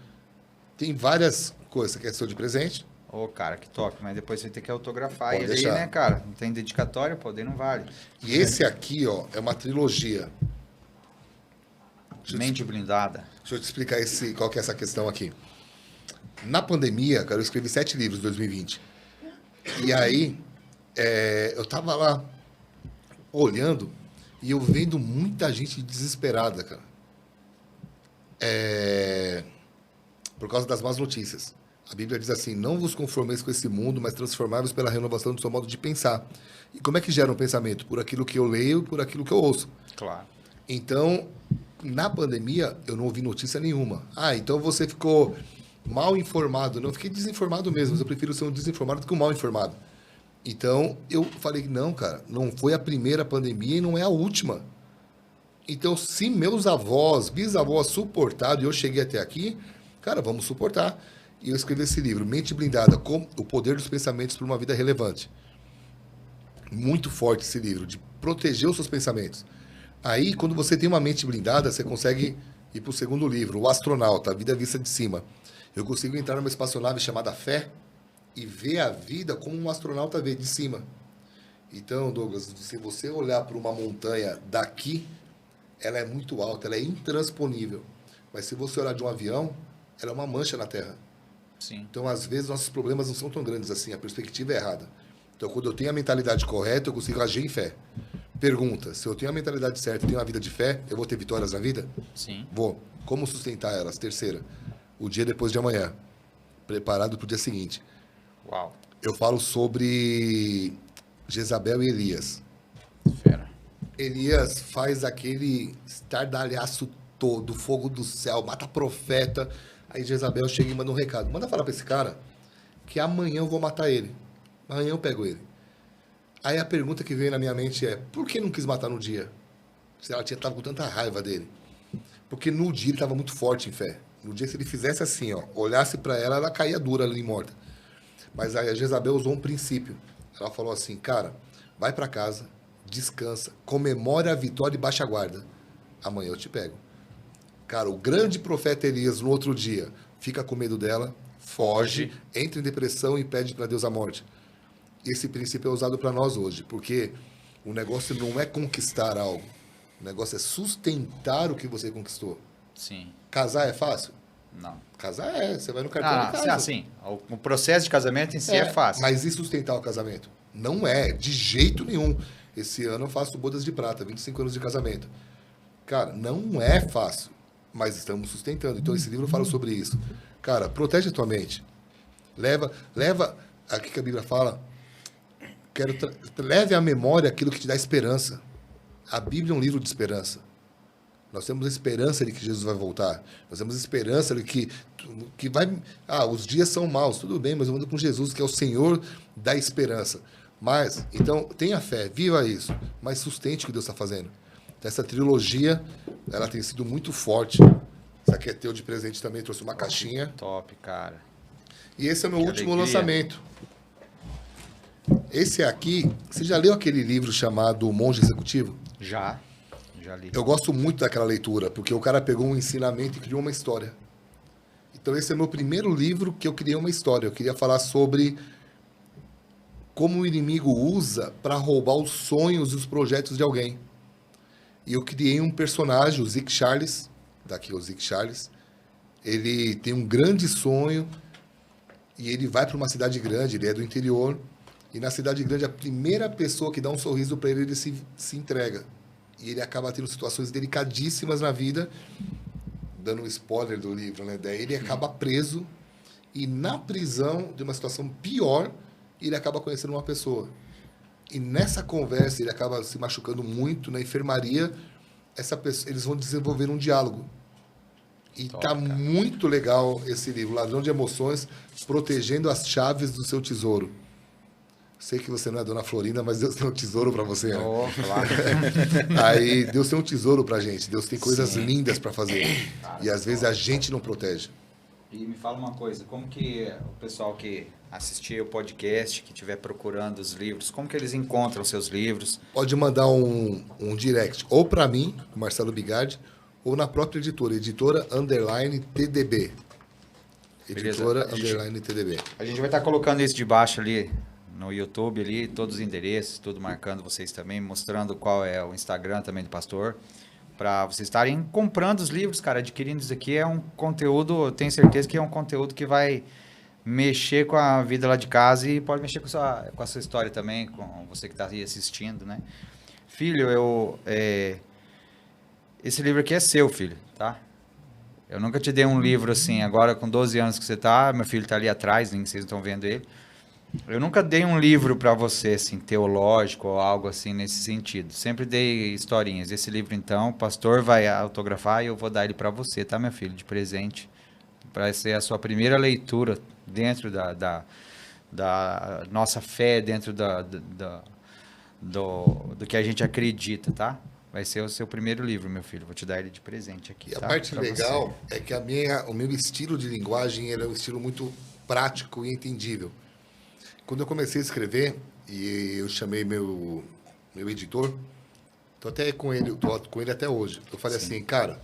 Tem várias coisas. Você quer ser de presente? Ô, cara, que top. Mas depois você tem que autografar Pode ele aí, deixar. né, cara? Não tem dedicatória, pô, daí não vale. E esse aqui, ó, é uma trilogia. Mente blindada. Deixa eu te explicar qual que é essa questão aqui. Na pandemia, cara, eu escrevi 7 livros em 2020. E aí, eu tava lá olhando e eu vendo muita gente desesperada, cara. Por causa das más notícias. A Bíblia diz assim, não vos conformeis com esse mundo, mas transformai-vos pela renovação do seu modo de pensar. E como é que gera um pensamento? Por aquilo que eu leio, por aquilo que eu ouço. Claro. Então, na pandemia, eu não ouvi notícia nenhuma. Ah, então você ficou mal informado. Não, eu fiquei desinformado mesmo, mas eu prefiro ser um desinformado do que um mal informado. Então, eu falei, não, cara, não foi a primeira pandemia e não é a última. Então, se meus avós, bisavós suportaram e eu cheguei até aqui, cara, vamos suportar. E eu escrevi esse livro, Mente Blindada, com o poder dos pensamentos para uma vida relevante. Muito forte esse livro, de proteger os seus pensamentos. Aí, quando você tem uma mente blindada, você consegue ir para o segundo livro, O Astronauta, A Vida Vista de Cima. Eu consigo entrar numa espaçonave chamada Fé e ver a vida como um astronauta vê de cima. Então, Douglas, se você olhar para uma montanha daqui, ela é muito alta, ela é intransponível. Mas se você olhar de um avião, ela é uma mancha na Terra. Sim. Então, às vezes, nossos problemas não são tão grandes assim, a perspectiva é errada. Então, quando eu tenho a mentalidade correta, eu consigo agir em fé. Pergunta, se eu tenho a mentalidade certa e tenho uma vida de fé, eu vou ter vitórias na vida? Sim. Vou. Como sustentar elas? Terceira, o dia depois de amanhã. Preparado para o dia seguinte. Uau. Eu falo sobre Jezabel e Elias. Fera. Elias faz aquele estardalhaço todo, fogo do céu, mata profeta. Aí Jezabel chega e manda um recado. Manda falar para esse cara que amanhã eu vou matar ele. Amanhã eu pego ele. Aí a pergunta que veio na minha mente é, por que não quis matar no dia? Se ela estava com tanta raiva dele. Porque no dia ele estava muito forte em fé. No dia, se ele fizesse assim, ó, olhasse para ela, ela caía dura ali morta. Mas aí a Jezabel usou um princípio. Ela falou assim, cara, vai para casa, descansa, comemora a vitória e baixa a guarda. Amanhã eu te pego. Cara, o grande profeta Elias, no outro dia, fica com medo dela, foge, entra em depressão e pede para Deus a morte. Esse princípio é usado para nós hoje, porque o negócio não é conquistar algo. O negócio é sustentar o que você conquistou. Sim. Casar é fácil? Não. Casar você vai no cartão de casa. Sim. O processo de casamento em si é fácil. Mas e sustentar o casamento? Não é, de jeito nenhum. Esse ano eu faço bodas de prata, 25 anos de casamento. Cara, não é fácil, mas estamos sustentando. Então esse livro fala sobre isso. Cara, protege a tua mente. Leva, aqui que a Bíblia fala, leve à memória aquilo que te dá esperança. A Bíblia é um livro de esperança. Nós temos esperança de que Jesus vai voltar. Nós temos esperança de que vai... os dias são maus. Tudo bem, mas eu ando com Jesus, que é o Senhor da esperança. Mas, então, tenha fé, viva isso. Mas sustente o que Deus está fazendo. Então, essa trilogia, ela tem sido muito forte. Isso aqui é teu de presente também. Trouxe uma caixinha. Top, cara. E esse é o meu último alegria. lançamento. Esse aqui... Você já leu aquele livro chamado O Monge Executivo? Já li. Eu gosto muito daquela leitura, porque o cara pegou um ensinamento e criou uma história. Então esse é o meu primeiro livro que eu criei uma história. Eu queria falar sobre como o inimigo usa para roubar os sonhos e os projetos de alguém. E eu criei um personagem, o Zeke Charles, daqui é o Zeke Charles. Ele tem um grande sonho e ele vai para uma cidade grande, ele é do interior. E na cidade grande, a primeira pessoa que dá um sorriso para ele se entrega. E ele acaba tendo situações delicadíssimas na vida, dando um spoiler do livro, né? Daí ele acaba preso e na prisão, de uma situação pior, ele acaba conhecendo uma pessoa. E nessa conversa, ele acaba se machucando muito na enfermaria, eles vão desenvolver um diálogo. E tá muito legal esse livro, Ladrão de Emoções, protegendo as chaves do seu tesouro. Sei que você não é Dona Florinda, mas Deus tem um tesouro para você. Né? Oh, claro. Aí Deus tem um tesouro pra gente. Deus tem coisas Sim. lindas para fazer. E às vezes a gente não protege. E me fala uma coisa, como que o pessoal que assistir o podcast, que estiver procurando os livros, como que eles encontram os seus livros? Pode mandar um direct, ou para mim, Marcelo Bigardi, ou na própria editora, editora_TDB. Editora_TDB. A gente vai estar colocando isso debaixo ali no YouTube, ali, todos os endereços, tudo marcando vocês também, mostrando qual é o Instagram também do pastor, para vocês estarem comprando os livros, cara, adquirindo isso aqui. É um conteúdo, eu tenho certeza que é um conteúdo que vai mexer com a vida lá de casa e pode mexer com a sua história também, com você que está aí assistindo, né? Filho, esse livro aqui é seu, filho, tá? Eu nunca te dei um livro assim, agora com 12 anos que você tá, meu filho tá ali atrás, nem vocês estão vendo ele. Eu nunca dei um livro para você, assim, teológico ou algo assim nesse sentido. Sempre dei historinhas. Esse livro, então, o pastor vai autografar e eu vou dar ele para você, tá, meu filho? De presente. Para ser a sua primeira leitura dentro da nossa fé, dentro do que a gente acredita, tá? Vai ser o seu primeiro livro, meu filho. Vou te dar ele de presente aqui. E tá? a parte Pra legal você. é que o meu estilo de linguagem era um estilo muito prático e entendível. Quando eu comecei a escrever, e eu chamei meu editor, tô com ele até hoje. Eu falei assim, cara,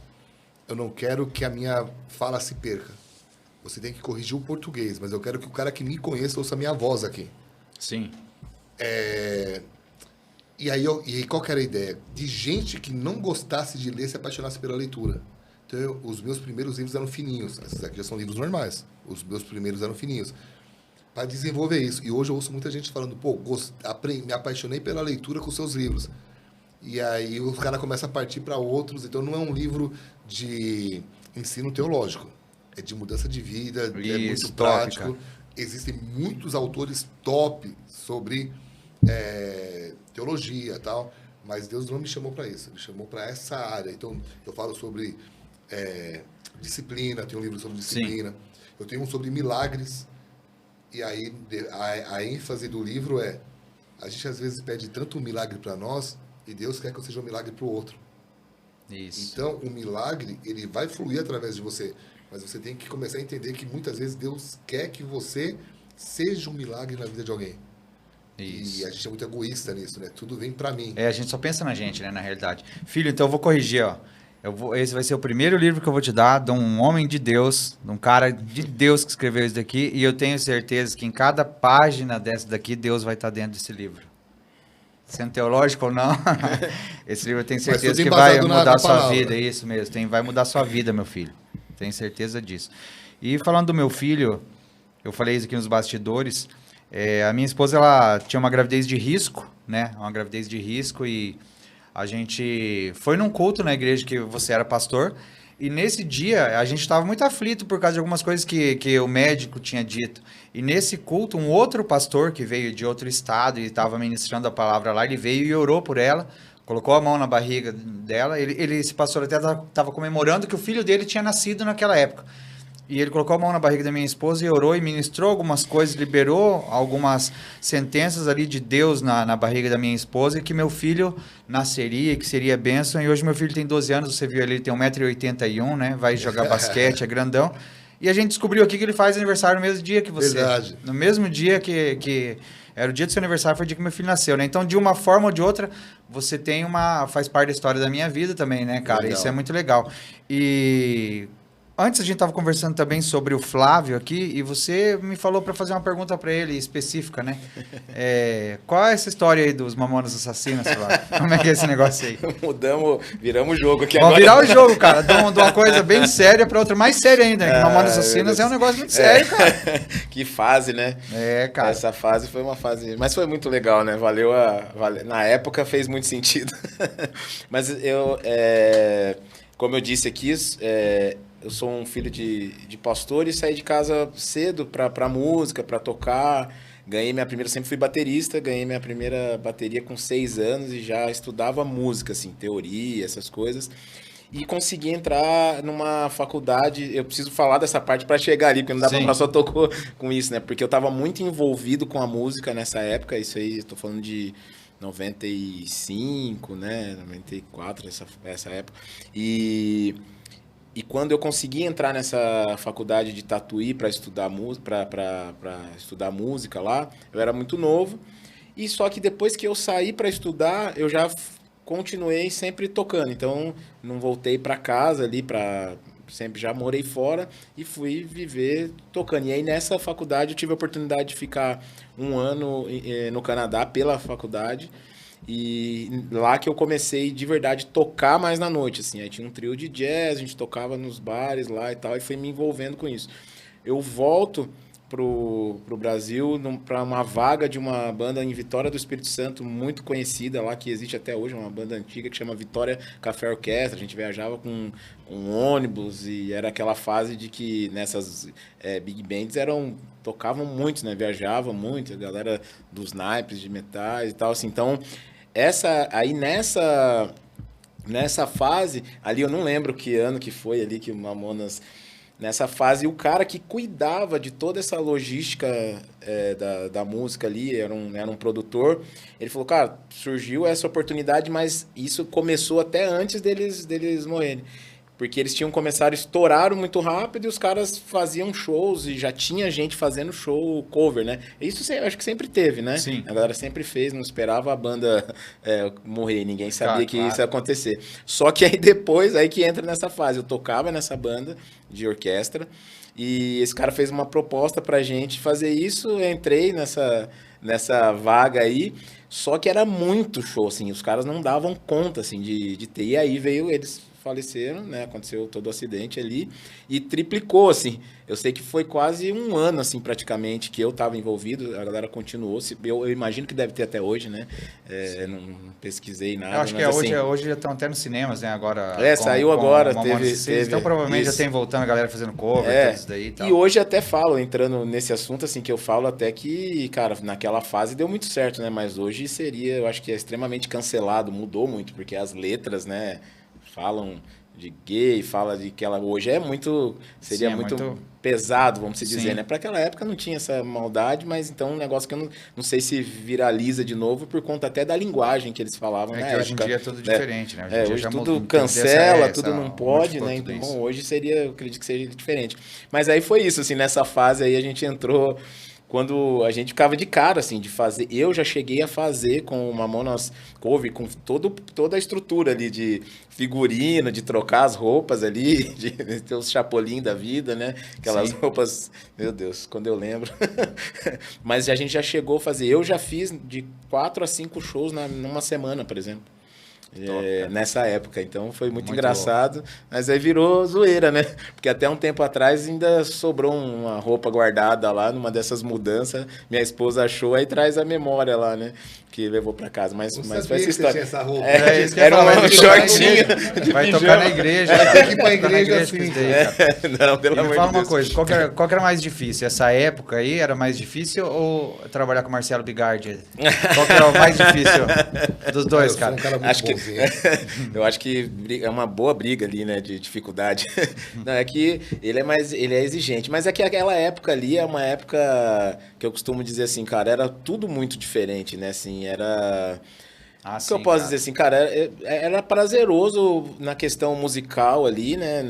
eu não quero que a minha fala se perca. Você tem que corrigir o português, mas eu quero que o cara que me conheça ouça a minha voz aqui. Sim. E aí qual que era a ideia? De gente que não gostasse de ler, se apaixonasse pela leitura. Então, os meus primeiros livros eram fininhos. Esses aqui já são livros normais. Os meus primeiros eram fininhos. Para desenvolver isso. E hoje eu ouço muita gente falando, pô, me apaixonei pela leitura com seus livros. E aí o cara começa a partir para outros. Então, não é um livro de ensino teológico. É de mudança de vida, é muito prático. Existem muitos autores top sobre teologia e tal, mas Deus não me chamou para isso, ele chamou para essa área. Então, eu falo sobre disciplina, tenho um livro sobre disciplina, eu tenho um sobre milagres, e aí a ênfase do livro a gente às vezes pede tanto um milagre para nós, e Deus quer que eu seja um milagre para o outro. Isso. Então, o milagre, ele vai fluir através de você, mas você tem que começar a entender que muitas vezes Deus quer que você seja um milagre na vida de alguém. Isso. E a gente é muito egoísta nisso, né? Tudo vem pra mim. A gente só pensa na gente, né, na realidade. Filho, então eu vou corrigir, ó. Esse vai ser o primeiro livro que eu vou te dar, de um homem de Deus, de um cara de Deus que escreveu isso daqui, e eu tenho certeza que em cada página dessa daqui, Deus vai estar dentro desse livro. Sendo teológico ou não, esse livro eu tenho certeza que vai mudar a sua vida, é isso mesmo, vai mudar a sua vida, meu filho. Tenho certeza disso. E falando do meu filho, eu falei isso aqui nos bastidores, a minha esposa, ela tinha uma gravidez de risco, né? Uma gravidez de risco, e a gente foi num culto na igreja que você era pastor, e nesse dia a gente estava muito aflito por causa de algumas coisas que o médico tinha dito. E nesse culto, um outro pastor que veio de outro estado e estava ministrando a palavra lá, ele veio e orou por ela, colocou a mão na barriga dela. Esse pastor até estava comemorando que o filho dele tinha nascido naquela época. E ele colocou a mão na barriga da minha esposa e orou e ministrou algumas coisas, liberou algumas sentenças ali de Deus na barriga da minha esposa, e que meu filho nasceria, que seria bênção. E hoje meu filho tem 12 anos, você viu ali, ele tem 1,81 m, né? Vai jogar basquete, é grandão. E a gente descobriu aqui que ele faz aniversário no mesmo dia que você. Verdade. No mesmo dia que era o dia do seu aniversário, foi o dia que meu filho nasceu, né? Então, de uma forma ou de outra, você faz parte da história da minha vida também, né, cara? Legal. Isso é muito legal. E antes a gente estava conversando também sobre o Flávio aqui, e você me falou para fazer uma pergunta para ele específica, né? Qual é essa história aí dos Mamonas Assassinas, Flávio? Como é que é esse negócio aí? Viramos o jogo aqui Vamos agora. virar o jogo, cara. De uma coisa bem séria para outra mais séria ainda, né? Que Mamonas Assassinas é um negócio muito sério, cara. Que fase, né? Cara. Essa fase foi uma fase... Mas foi muito legal, né? Na época fez muito sentido. Mas como eu disse aqui, eu sou um filho de pastor e saí de casa cedo pra música, pra tocar. Sempre fui baterista, ganhei minha primeira bateria com 6 anos e já estudava música, assim, teoria, essas coisas. E consegui entrar numa faculdade, eu preciso falar dessa parte para chegar ali, porque não dá pra só tocar com isso, né? Porque eu tava muito envolvido com a música nessa época, isso aí, eu tô falando de 95, né? 94, essa época. E E quando eu consegui entrar nessa faculdade de Tatuí para estudar, estudar música lá, eu era muito novo. E só que depois que eu saí para estudar, eu já continuei sempre tocando. Então, não voltei para casa ali, sempre já morei fora e fui viver tocando. E aí, nessa faculdade, eu tive a oportunidade de ficar um ano no Canadá pela faculdade. E lá que eu comecei de verdade tocar mais na noite, assim. Aí tinha um trio de jazz, a gente tocava nos bares lá e tal, e fui me envolvendo com isso. Eu volto pro Brasil para uma vaga de uma banda em Vitória do Espírito Santo, muito conhecida lá, que existe até hoje, uma banda antiga que chama Vitória Café Orquestra. A gente viajava com um ônibus e era aquela fase de que nessas big bands tocavam muito, né? Viajavam muito, a galera dos naipes de metais e tal, assim. Então, nessa fase, ali eu não lembro que ano que foi ali que o Mamonas... Nessa fase, o cara que cuidava de toda essa logística da música ali, era um produtor, ele falou, cara, surgiu essa oportunidade, mas isso começou até antes deles morrerem. Porque eles começaram, estouraram muito rápido e os caras faziam shows e já tinha gente fazendo show cover, né? Isso eu acho que sempre teve, né? Sim. A galera sempre fez, não esperava a banda morrer, ninguém sabia que isso ia acontecer. Só que aí depois, aí que entra nessa fase, eu tocava nessa banda de orquestra e esse cara fez uma proposta pra gente fazer isso, eu entrei nessa vaga aí, só que era muito show, assim, os caras não davam conta, assim, de ter, e aí eles faleceram, né? Aconteceu todo o acidente ali e triplicou, assim. Eu sei que foi quase um ano, assim, praticamente, que eu estava envolvido. A galera continuou. Eu imagino que deve ter até hoje, né? Não pesquisei nada. Eu acho que hoje já estão até nos cinemas, né? Agora. Saiu agora. Então provavelmente já tem voltando a galera fazendo cover, tudo isso daí e tal. E hoje até falo, entrando nesse assunto, assim, que eu falo até que, cara, naquela fase deu muito certo, né? Mas hoje eu acho que é extremamente cancelado, mudou muito, porque as letras, né? Falam de gay, fala de que ela hoje seria muito pesado, vamos dizer, né? Para aquela época não tinha essa maldade, mas então um negócio que eu não sei se viraliza de novo por conta até da linguagem que eles falavam na época. Hoje em dia é tudo diferente, né? Hoje tudo cancela, tudo não pode, né? Então, hoje eu acredito que seria diferente. Mas aí foi isso, assim, nessa fase aí a gente entrou... Quando a gente ficava de cara, assim, de fazer... Eu já cheguei a fazer com o Mamonas cover, com toda a estrutura ali de figurino, de trocar as roupas ali, de ter os chapolim da vida, né? Aquelas roupas... Meu Deus, quando eu lembro. Mas a gente já chegou a fazer... Eu já fiz de 4 a 5 shows numa semana, por exemplo. Nessa época, então foi muito engraçado, louco. Mas aí virou zoeira, né? Porque até um tempo atrás ainda sobrou uma roupa guardada lá numa dessas mudanças, minha esposa achou, aí traz a memória lá, né? Que levou pra casa, mas foi essa história. Essa roupa. Era um shortinho. Vai tocar na igreja. Vai ter que ir pra igreja assim. Não, pelo amor de Deus. Me fala uma coisa, qual que era mais difícil? Essa época aí era mais difícil ou trabalhar com o Marcelo Bigardi? Qual que era o mais difícil dos dois, cara? Eu acho que é uma boa briga ali, né, de dificuldade. Não, é que ele é exigente, mas é que aquela época ali é uma época que eu costumo dizer assim, cara, era tudo muito diferente, né, assim, era... O que eu posso dizer assim, cara, era prazeroso na questão musical ali, né,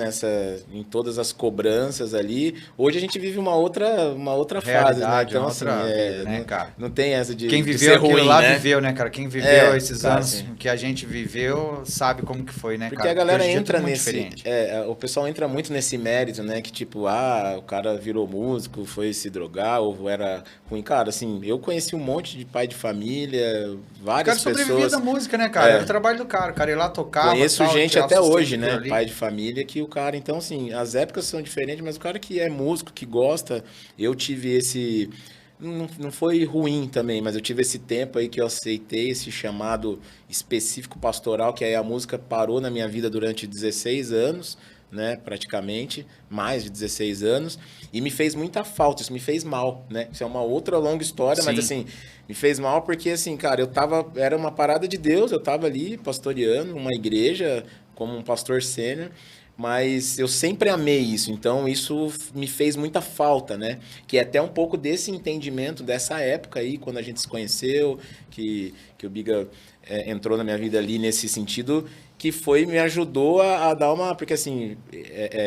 em todas as cobranças ali. Hoje a gente vive uma outra fase, né? Então, assim, vida, né, cara? Não tem essa de quem viveu ser ruim, lá né? Viveu, né, cara? Quem viveu esses anos que a gente viveu sabe como que foi, né, porque cara? Porque a galera entra nesse... o pessoal entra muito nesse mérito, né? Que tipo, o cara virou músico, foi se drogar, ou era ruim. Cara, assim, eu conheci um monte de pai de família, várias pessoas... da música, né, cara? Era o trabalho do cara. O cara ia lá tocar. Conheço gente até hoje, né? Pai de família, que o cara... Então, assim, as épocas são diferentes, mas o cara que é músico, que gosta... Eu tive esse... Não foi ruim também, mas eu tive esse tempo aí que eu aceitei esse chamado específico pastoral, que aí a música parou na minha vida durante 16 anos, né, praticamente, mais de 16 anos, e me fez muita falta, isso me fez mal, né? Isso é uma outra longa história, mas assim, me fez mal porque, assim, cara, era uma parada de Deus, eu tava ali pastoreando uma igreja como um pastor sênior, mas eu sempre amei isso, então isso me fez muita falta, né? Que é até um pouco desse entendimento dessa época aí, quando a gente se conheceu, que o Biga entrou na minha vida ali nesse sentido, que me ajudou a dar uma... Porque, assim,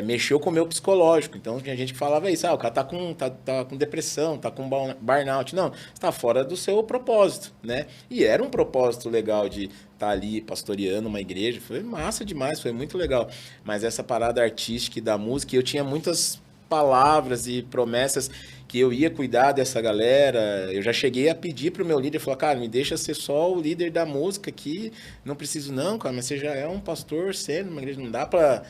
mexeu com o meu psicológico. Então, tinha gente que falava isso. O cara tá com depressão, tá com burnout. Não, você tá fora do seu propósito, né? E era um propósito legal de estar ali pastoreando uma igreja. Foi massa demais, foi muito legal. Mas essa parada artística e da música, eu tinha muitas palavras e promessas que eu ia cuidar dessa galera. Eu já cheguei a pedir pro meu líder, falar, cara, me deixa ser só o líder da música aqui, não preciso não, cara, mas você já é um pastor sendo uma igreja, não dá pra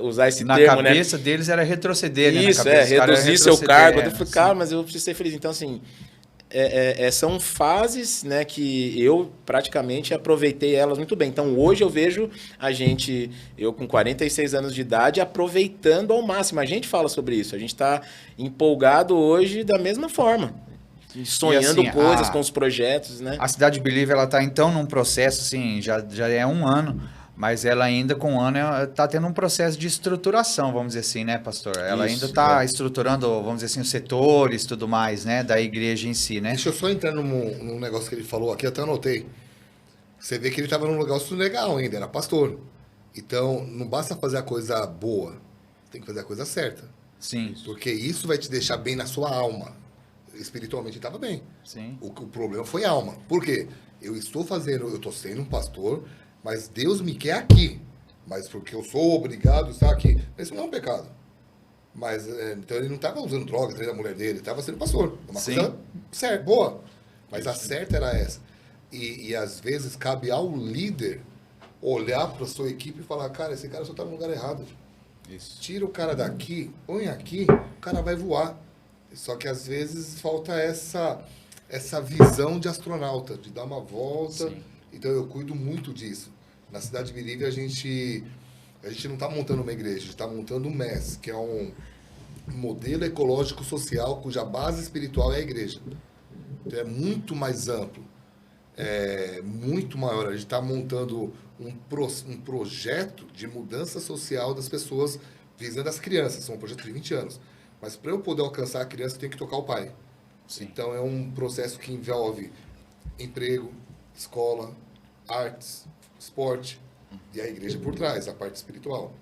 usar esse termo, né? Na cabeça deles era retroceder, né? Isso, reduzir seu cargo. Eu falei, cara, mas eu preciso ser feliz. Então, assim, são fases, né, que eu praticamente aproveitei elas muito bem. Então, hoje eu vejo eu com 46 anos de idade, aproveitando ao máximo. A gente fala sobre isso, a gente está empolgado hoje da mesma forma, sonhando assim, coisas com os projetos, né? A Cidade Believe, ela está então num processo, assim, já é um ano, mas ela ainda com um ano está tendo um processo de estruturação, vamos dizer assim, né, pastor? Ela ainda está estruturando, vamos dizer assim, os setores e tudo mais, né, da igreja em si, né? Deixa eu só entrar num negócio que ele falou aqui, até anotei. Você vê que ele estava num negócio legal ainda, era pastor. Então, não basta fazer a coisa boa, tem que fazer a coisa certa. Sim. Porque isso vai te deixar bem na sua alma. Espiritualmente ele estava bem. Sim. O problema foi a alma. Por quê? Eu estou sendo um pastor, mas Deus me quer aqui. Mas porque eu sou obrigado a estar aqui. Isso não é um pecado. Mas, então ele não estava usando drogas, traindo a mulher dele, ele estava sendo pastor. Uma coisa certa, boa. Mas a certa era essa. E às vezes cabe ao líder olhar para a sua equipe e falar, cara, esse cara só está no lugar errado. Isso. Tira o cara daqui, põe aqui, o cara vai voar. Só que às vezes falta essa visão de astronauta, de dar uma volta. Sim. Então eu cuido muito disso. Na Cidade Believe a gente não está montando uma igreja, a gente está montando um MES, que é um modelo ecológico social cuja base espiritual é a igreja. Então é muito mais amplo, é muito maior. A gente está montando um projeto de mudança social das pessoas visando as crianças. É um projeto de 20 anos. Mas para eu poder alcançar a criança, eu tenho que tocar o pai. Sim. Então é um processo que envolve emprego, escola, artes, esporte e a igreja por trás, a parte espiritual.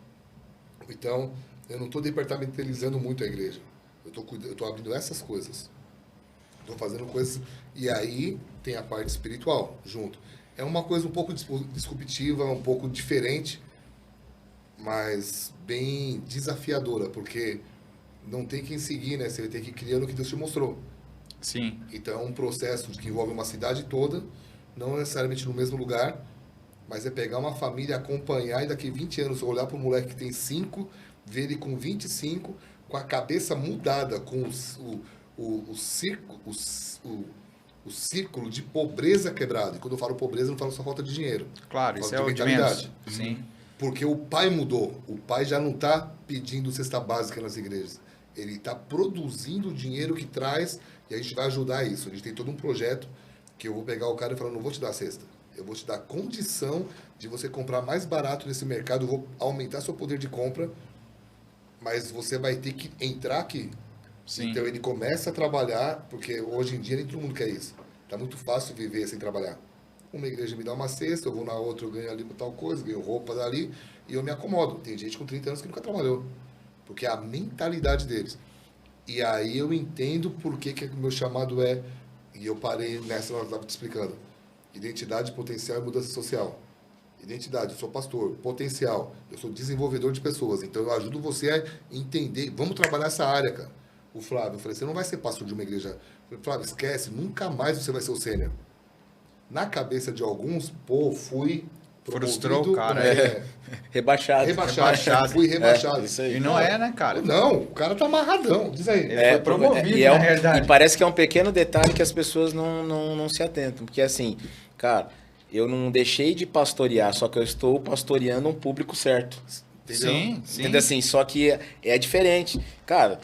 Então, eu não estou departamentalizando muito a igreja. Eu estou abrindo essas coisas. Estou fazendo coisas... E aí tem a parte espiritual junto. É uma coisa um pouco disruptiva, um pouco diferente, mas bem desafiadora, porque não tem quem seguir, né? Você vai ter que ir criando o que Deus te mostrou. Sim. Então é um processo que envolve uma cidade toda, não necessariamente no mesmo lugar, mas é pegar uma família, acompanhar e daqui 20 anos olhar para um moleque que tem 5, ver ele com 25, com a cabeça mudada, com o círculo de pobreza quebrado. E quando eu falo pobreza, eu não falo só falta de dinheiro. Claro, isso é o de menos. Sim. Porque o pai mudou. O pai já não está pedindo cesta básica nas igrejas. Ele está produzindo o dinheiro que traz e a gente vai ajudar isso. A gente tem todo um projeto que eu vou pegar o cara e falar, não vou te dar cesta. Eu vou te dar condição de você comprar mais barato nesse mercado. Eu vou aumentar seu poder de compra, mas você vai ter que entrar aqui. Sim. Então ele começa a trabalhar, porque hoje em dia nem todo mundo quer isso. Está muito fácil viver sem trabalhar. Uma igreja me dá uma cesta, eu vou na outra, eu ganho ali tal coisa, ganho roupa dali, e eu me acomodo. Tem gente com 30 anos que nunca trabalhou, porque é a mentalidade deles. E aí eu entendo por que o meu chamado e eu parei nessa, eu estava te explicando, identidade, potencial e mudança social. Identidade, eu sou pastor. Potencial, eu sou desenvolvedor de pessoas. Então eu ajudo você a entender, vamos trabalhar essa área, cara. O Flávio, eu falei, você não vai ser pastor de uma igreja. Eu falei, Flávio, esquece, nunca mais você vai ser o sênior. Na cabeça de alguns, fui frustrou o cara. Rebaixado. Fui rebaixado. Isso aí. E não é, né, cara? Não, o cara tá amarradão. Diz aí. Foi promovido, na realidade. E parece que é um pequeno detalhe que as pessoas não se atentam. Porque, assim, cara, eu não deixei de pastorear, só que eu estou pastoreando um público certo. Entendeu? Sim. Entendeu? Assim, só que é diferente. Cara,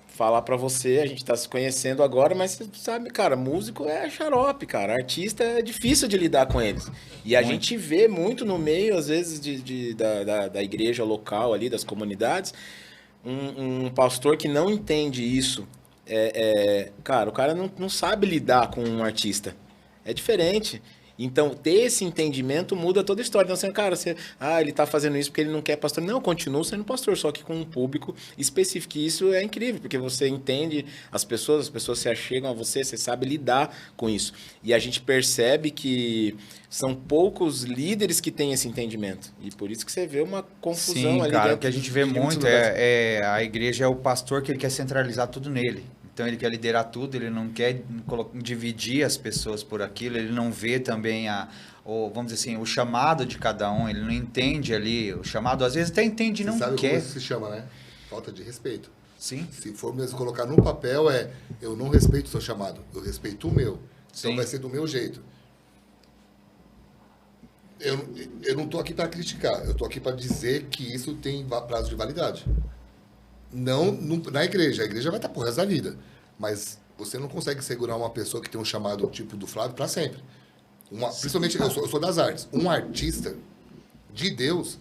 falar pra você, a gente tá se conhecendo agora, mas você sabe, cara, músico é xarope, cara. Artista é difícil de lidar com eles. E a gente vê muito no meio, às vezes, da igreja local ali, das comunidades, um pastor que não entende isso. Cara, o cara não sabe lidar com um artista. É diferente. Então, ter esse entendimento muda toda a história. Então, assim, cara, ele tá fazendo isso porque ele não quer pastor. Não, continua sendo pastor, só que com um público específico. E isso é incrível, porque você entende as pessoas se achegam a você sabe lidar com isso. E a gente percebe que são poucos líderes que têm esse entendimento. E por isso que você vê uma confusão Sim, ali cara, dentro. o que a gente vê muito a igreja é o pastor que ele quer centralizar tudo nele. Então ele quer liderar tudo, ele não quer dividir as pessoas por aquilo, ele não vê também vamos dizer assim, o chamado de cada um, ele não entende ali, o chamado às vezes até entende e não sabe quer. como isso se chama, né? Falta de respeito. Sim. Se for mesmo colocar no papel, eu não respeito o seu chamado, eu respeito o meu. Então Sim. vai ser do meu jeito. Eu não estou aqui para criticar, eu estou aqui para dizer que isso tem prazo de validade. Não na igreja, a igreja vai estar por resto da vida. Mas você não consegue segurar uma pessoa que tem um chamado tipo do Flávio para sempre. Principalmente, eu sou das artes. Um artista de Deus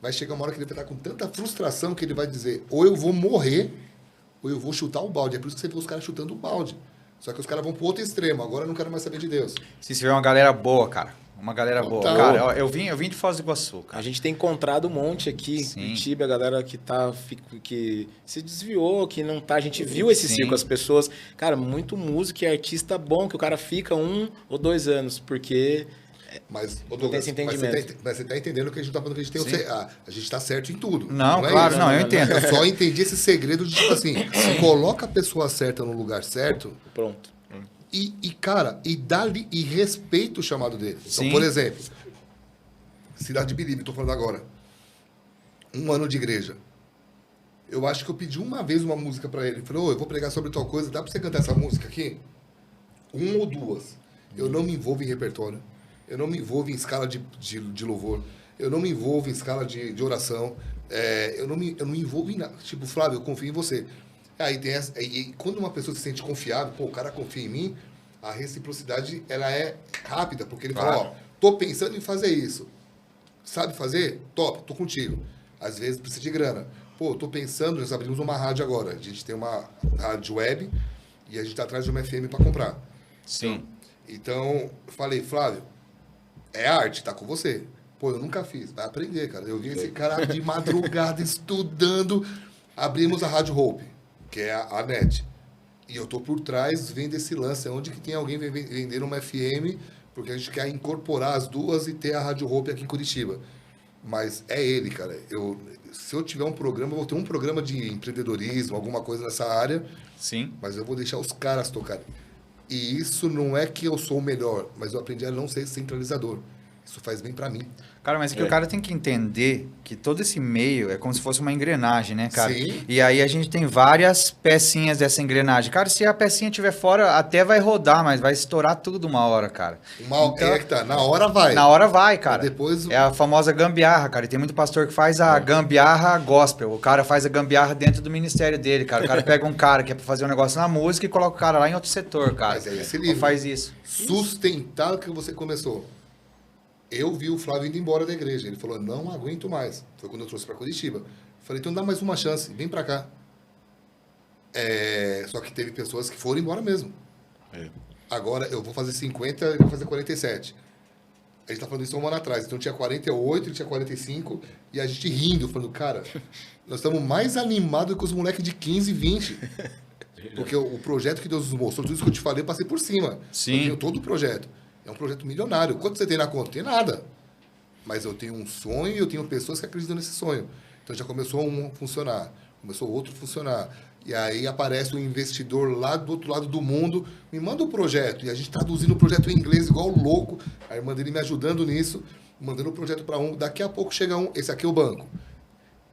vai chegar uma hora que ele vai estar com tanta frustração que ele vai dizer: ou eu vou morrer, ou eu vou chutar o balde. É por isso que você vê os caras chutando o balde. Só que os caras vão pro outro extremo. Agora eu não quero mais saber de Deus. Se você vê uma galera boa, cara. Uma galera boa. Cara, eu vim de Foz do Iguaçu, cara. A gente tem encontrado um monte aqui em Curitiba, a galera que se desviou, que não tá. A gente viu esse ciclo, as pessoas. Cara, muito músico e artista bom, que o cara fica 1 ou 2 anos, porque. Mas, não tem esse entendimento. Mas você tá entendendo que a gente tá falando que a gente tem a gente tá certo em tudo. Não, claro, não, eu entendo. Eu só entendi esse segredo de, tipo assim, coloca a pessoa certa no lugar certo. Pronto. Cara, e respeita o chamado dele. Então, por exemplo, Cidade de Believe, tô falando agora. 1 ano de igreja. Eu acho que eu pedi uma vez uma música pra ele. Falei, eu vou pregar sobre tal coisa, dá pra você cantar essa música aqui? 1 ou 2. Eu não me envolvo em repertório. Eu não me envolvo em escala de louvor. Eu não me envolvo em escala de oração. Eu não me envolvo em nada. Tipo, Flávio, eu confio em você. Aí e quando uma pessoa se sente confiável, o cara confia em mim, a reciprocidade ela é rápida, porque ele fala, tô pensando em fazer isso. Sabe fazer? Top, tô contigo. Às vezes precisa de grana. Tô pensando, nós abrimos uma rádio agora. A gente tem uma rádio web e a gente tá atrás de uma FM para comprar. Sim. Então, eu falei, Flávio, é arte, tá com você. Eu nunca fiz. Vai aprender, cara. Eu vi esse cara de madrugada estudando. Abrimos a Rádio Hope, que é a NET. E eu tô por trás vendo esse lance, onde que tem alguém vendendo uma FM, porque a gente quer incorporar as duas e ter a Rádio Hope aqui em Curitiba. Mas é ele, cara. Se eu tiver um programa, eu vou ter um programa de empreendedorismo, alguma coisa nessa área. Sim. Mas eu vou deixar os caras tocarem. E isso não é que eu sou o melhor, mas eu aprendi a não ser centralizador. Isso faz bem pra mim. Cara, mas que o cara tem que entender que todo esse meio é como se fosse uma engrenagem, né, cara? Sim. E aí a gente tem várias pecinhas dessa engrenagem. Cara, se a pecinha estiver fora, até vai rodar, mas vai estourar tudo uma hora, cara. Então, na hora vai. Na hora vai, cara. Depois... É a famosa gambiarra, cara. E tem muito pastor que faz a gambiarra gospel. O cara faz a gambiarra dentro do ministério dele, cara. O cara pega um cara que é pra fazer um negócio na música e coloca o cara lá em outro setor, cara. Mas é esse livro. Ou faz isso. Sustentar o que você começou. Eu vi o Flávio indo embora da igreja. Ele falou, não aguento mais. Foi quando eu trouxe para Curitiba. Falei, então dá mais uma chance, vem para cá. Só que teve pessoas que foram embora mesmo. Agora eu vou fazer 50, ele vai fazer 47. A gente tá falando isso 1 ano atrás. Então tinha 48, ele tinha 45. E a gente rindo, falando, cara, nós estamos mais animados que os moleques de 15, 20. Porque o projeto que Deus nos mostrou, tudo isso que eu te falei, eu passei por cima. Sim. Eu tenho todo o projeto. É um projeto milionário. Quanto você tem na conta? Tem nada. Mas eu tenho um sonho e eu tenho pessoas que acreditam nesse sonho. Então já começou um funcionar, começou o outro funcionar. E aí aparece um investidor lá do outro lado do mundo, me manda um projeto. E a gente traduzindo o projeto em inglês igual louco. A irmã dele me ajudando nisso, mandando o projeto para um. Daqui a pouco chega um, esse aqui é o banco.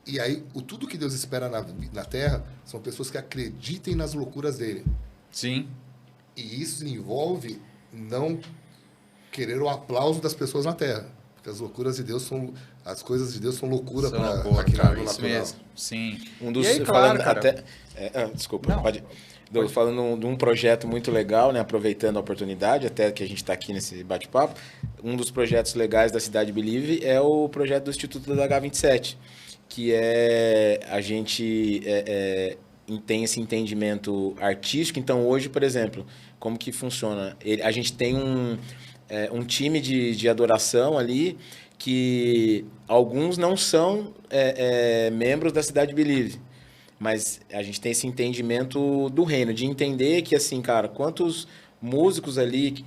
E aí, tudo que Deus espera na Terra são pessoas que acreditem nas loucuras dele. Sim. E isso envolve não querer o aplauso das pessoas na Terra. Porque as loucuras de Deus são... As coisas de Deus são loucura para aqui cara, na isso mesmo. Sim. E aí, claro, cara... desculpa, pode... Falando de um projeto muito legal, né? Aproveitando a oportunidade, até que a gente está aqui nesse bate-papo, um dos projetos legais da Cidade Believe é o projeto do Instituto da H27, que a gente tem esse entendimento artístico. Então, hoje, por exemplo, como que funciona? A gente tem um time de adoração ali que alguns não são membros da Cidade Believe. Mas a gente tem esse entendimento do reino, de entender que, assim, cara, quantos músicos ali...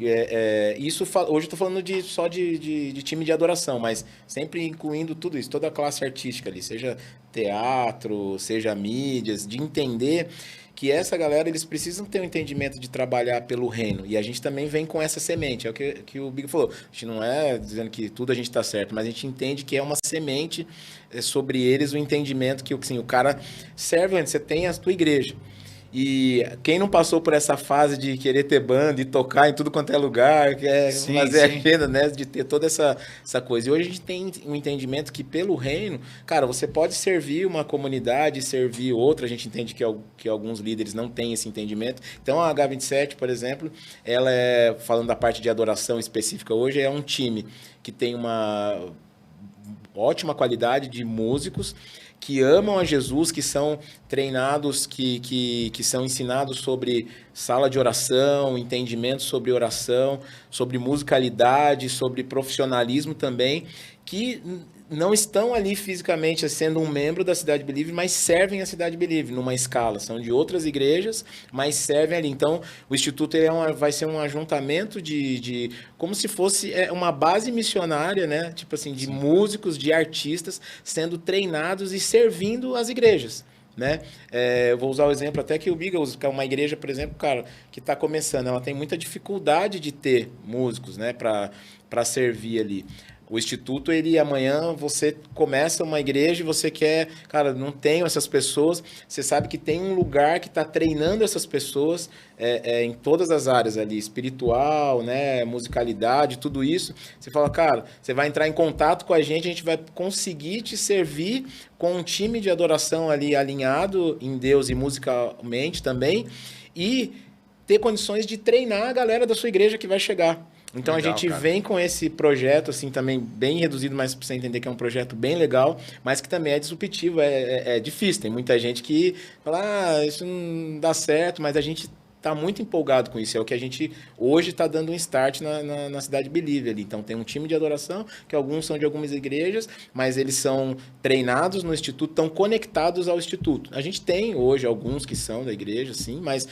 hoje eu tô falando só de time de adoração, mas sempre incluindo tudo isso, toda a classe artística ali, seja teatro, seja mídias, de entender que essa galera, eles precisam ter um entendimento de trabalhar pelo reino. E a gente também vem com essa semente. É o que o Big falou. A gente não é dizendo que tudo a gente está certo, mas a gente entende que é uma semente sobre eles, o entendimento que assim, o cara serve onde você tem a tua igreja. E quem não passou por essa fase de querer ter banda e tocar em tudo quanto é lugar, quer fazer agenda, né? De ter toda essa coisa. E hoje a gente tem um entendimento que pelo reino, cara, você pode servir uma comunidade, servir outra. A gente entende que alguns líderes não têm esse entendimento. Então a H27, por exemplo, ela falando da parte de adoração específica hoje, é um time que tem uma ótima qualidade de músicos, que amam a Jesus, que são treinados, que são ensinados sobre sala de oração, entendimento sobre oração, sobre musicalidade, sobre profissionalismo também, que não estão ali fisicamente sendo um membro da Cidade Believe, mas servem a Cidade Believe numa escala. São de outras igrejas, mas servem ali. Então, o Instituto vai ser um ajuntamento como se fosse uma base missionária, né? Tipo assim, de músicos, de artistas sendo treinados e servindo as igrejas. Né? Eu vou usar o exemplo até que o Biga usa, que é uma igreja, por exemplo, cara, que está começando, ela tem muita dificuldade de ter músicos, né, para servir ali. O Instituto, amanhã você começa uma igreja e você quer, cara, não tenho essas pessoas, você sabe que tem um lugar que está treinando essas pessoas em todas as áreas ali, espiritual, né, musicalidade, tudo isso. Você fala, cara, você vai entrar em contato com a gente vai conseguir te servir com um time de adoração ali alinhado em Deus e musicalmente também, e ter condições de treinar a galera da sua igreja que vai chegar. Então legal, a gente vem com esse projeto, assim, também bem reduzido, mas para você entender que é um projeto bem legal, mas que também é disruptivo, é difícil. Tem muita gente que fala, isso não dá certo, mas a gente está muito empolgado com isso. É o que a gente hoje está dando um start na Cidade Believe ali. Então tem um time de adoração, que alguns são de algumas igrejas, mas eles são treinados no Instituto, estão conectados ao Instituto. A gente tem hoje alguns que são da igreja, sim, mas...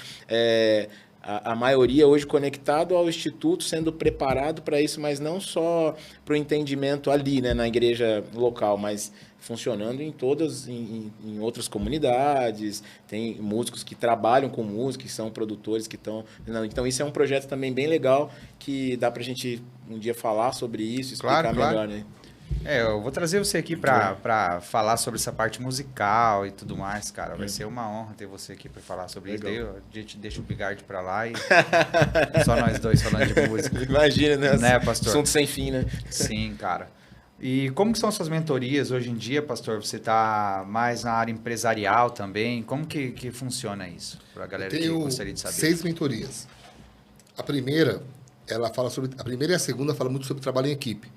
A maioria hoje conectado ao Instituto, sendo preparado para isso, mas não só para o entendimento ali, né, na igreja local, mas funcionando em todas, em outras comunidades. Tem músicos que trabalham com música, que são produtores, que estão... Então isso é um projeto também bem legal, que dá para a gente um dia falar sobre isso, explicar melhor, né? Eu vou trazer você aqui para falar sobre essa parte musical e tudo mais, cara. Vai ser uma honra ter você aqui para falar sobre isso. Daí a gente deixa o Bigard para lá e só nós dois falando de música. Imagina, né, pastor? Assunto sem fim, né? Sim, cara. E como que são suas mentorias hoje em dia, pastor? Você está mais na área empresarial também? Como que funciona isso? Para a galera que gostaria de saber. 6 mentorias. A primeira, a primeira e a segunda fala muito sobre trabalho em equipe.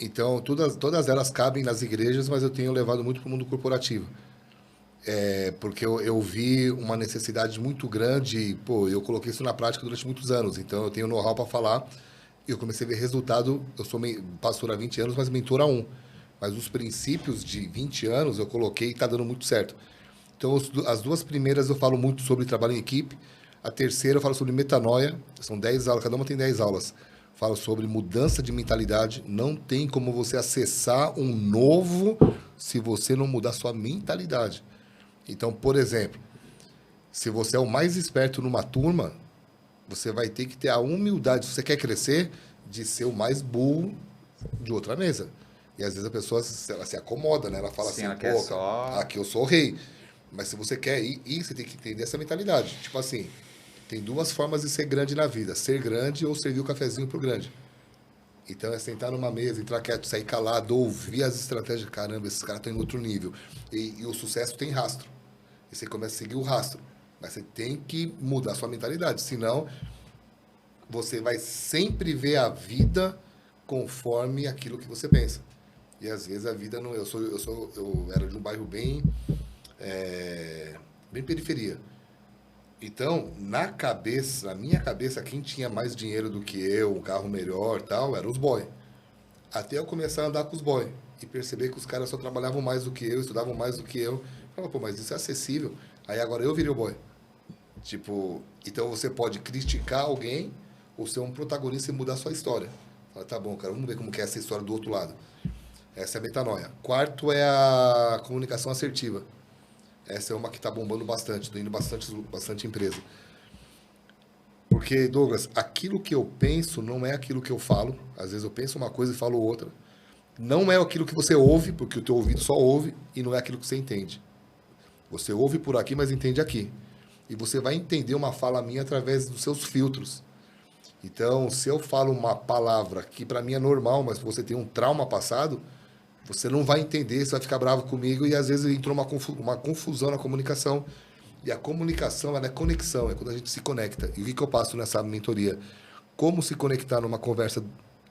Então, todas elas cabem nas igrejas, mas eu tenho levado muito para o mundo corporativo. Porque eu vi uma necessidade muito grande e, eu coloquei isso na prática durante muitos anos. Então, eu tenho know-how para falar. Eu comecei a ver resultado. Eu sou pastor há 20 anos, mas mentor há 1. Mas os princípios de 20 anos eu coloquei e está dando muito certo. Então, as 2 primeiras eu falo muito sobre trabalho em equipe. A terceira eu falo sobre metanoia. São 10 aulas, cada uma tem 10 aulas. Falo sobre mudança de mentalidade. Não tem como você acessar um novo se você não mudar sua mentalidade. Então, por exemplo, se você é o mais esperto numa turma, você vai ter que ter a humildade, se você quer crescer, de ser o mais burro de outra mesa. E às vezes a pessoa ela se acomoda, né? Ela fala assim, aqui eu sou o rei. Mas se você quer ir, você tem que entender essa mentalidade. Tipo assim... Tem 2 formas de ser grande na vida. Ser grande ou servir o cafezinho pro grande. Então é sentar numa mesa, entrar quieto, sair calado, ouvir as estratégias. Caramba, esses caras estão em outro nível. E o sucesso tem rastro. E você começa a seguir o rastro. Mas você tem que mudar a sua mentalidade. Senão, você vai sempre ver a vida conforme aquilo que você pensa. E às vezes a vida não... Eu era de um bairro bem periferia. Então, na minha cabeça, quem tinha mais dinheiro do que eu, um carro melhor e tal, eram os boy. Até eu começar a andar com os boy e perceber que os caras só trabalhavam mais do que eu, estudavam mais do que eu. Eu falava, pô, mas isso é acessível. Aí agora eu virei o boy. Tipo, então você pode criticar alguém ou ser um protagonista e mudar a sua história. Fala, tá bom, cara, vamos ver como que é essa história do outro lado. Essa é a metanoia. Quarto é a comunicação assertiva. Essa é uma que está bombando bastante, estou indo bastante empresa. Porque, Douglas, aquilo que eu penso não é aquilo que eu falo. Às vezes eu penso uma coisa e falo outra. Não é aquilo que você ouve, porque o teu ouvido só ouve, e não é aquilo que você entende. Você ouve por aqui, mas entende aqui. E você vai entender uma fala minha através dos seus filtros. Então, se eu falo uma palavra que para mim é normal, mas você tem um trauma passado, você não vai entender, você vai ficar bravo comigo e às vezes entrou uma confusão na comunicação. E a comunicação, ela é conexão, é quando a gente se conecta. E o que eu passo nessa mentoria? Como se conectar numa conversa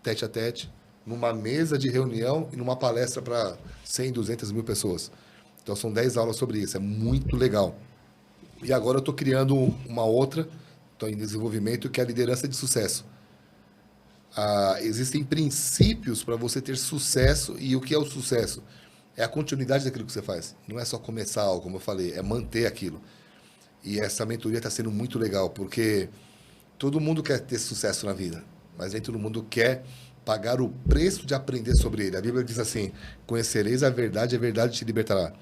tete a tete, numa mesa de reunião e numa palestra para 100, 200 mil pessoas. Então são 10 aulas sobre isso, é muito legal. E agora eu estou criando uma outra, estou em desenvolvimento, que é a liderança de sucesso. Existem princípios para você ter sucesso, e o que é o sucesso? É a continuidade daquilo que você faz. Não é só começar algo, como eu falei, é manter aquilo. E essa mentoria está sendo muito legal, porque todo mundo quer ter sucesso na vida, mas nem todo mundo quer pagar o preço de aprender sobre ele. A Bíblia diz assim, conhecereis a verdade te libertará.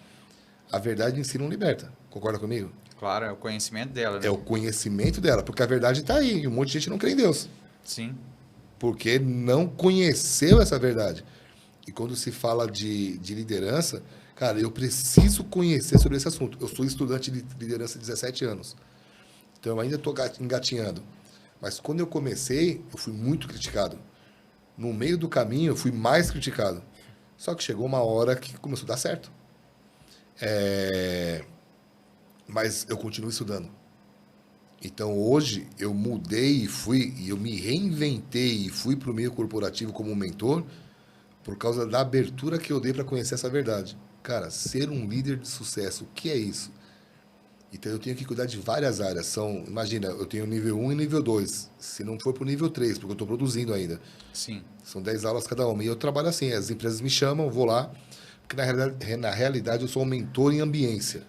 A verdade em si não liberta, concorda comigo? Claro, é o conhecimento dela, né? É o conhecimento dela, porque a verdade está aí, e um monte de gente não crê em Deus. Sim. Porque não conheceu essa verdade. E quando se fala de liderança, cara, eu preciso conhecer sobre esse assunto. Eu sou estudante de liderança há 17 anos. Então, eu ainda estou engatinhando. Mas quando eu comecei, eu fui muito criticado. No meio do caminho, eu fui mais criticado. Só que chegou uma hora que começou a dar certo. Mas eu continuo estudando. Então, hoje, eu mudei e eu me reinventei e fui para o meio corporativo como mentor por causa da abertura que eu dei para conhecer essa verdade. Cara, ser um líder de sucesso, o que é isso? Então, eu tenho que cuidar de várias áreas. Imagina, eu tenho nível 1 e nível 2. Se não for para o nível 3, porque eu estou produzindo ainda. Sim. São 10 aulas cada uma. E eu trabalho assim, as empresas me chamam, eu vou lá, porque na realidade eu sou um mentor em ambiência.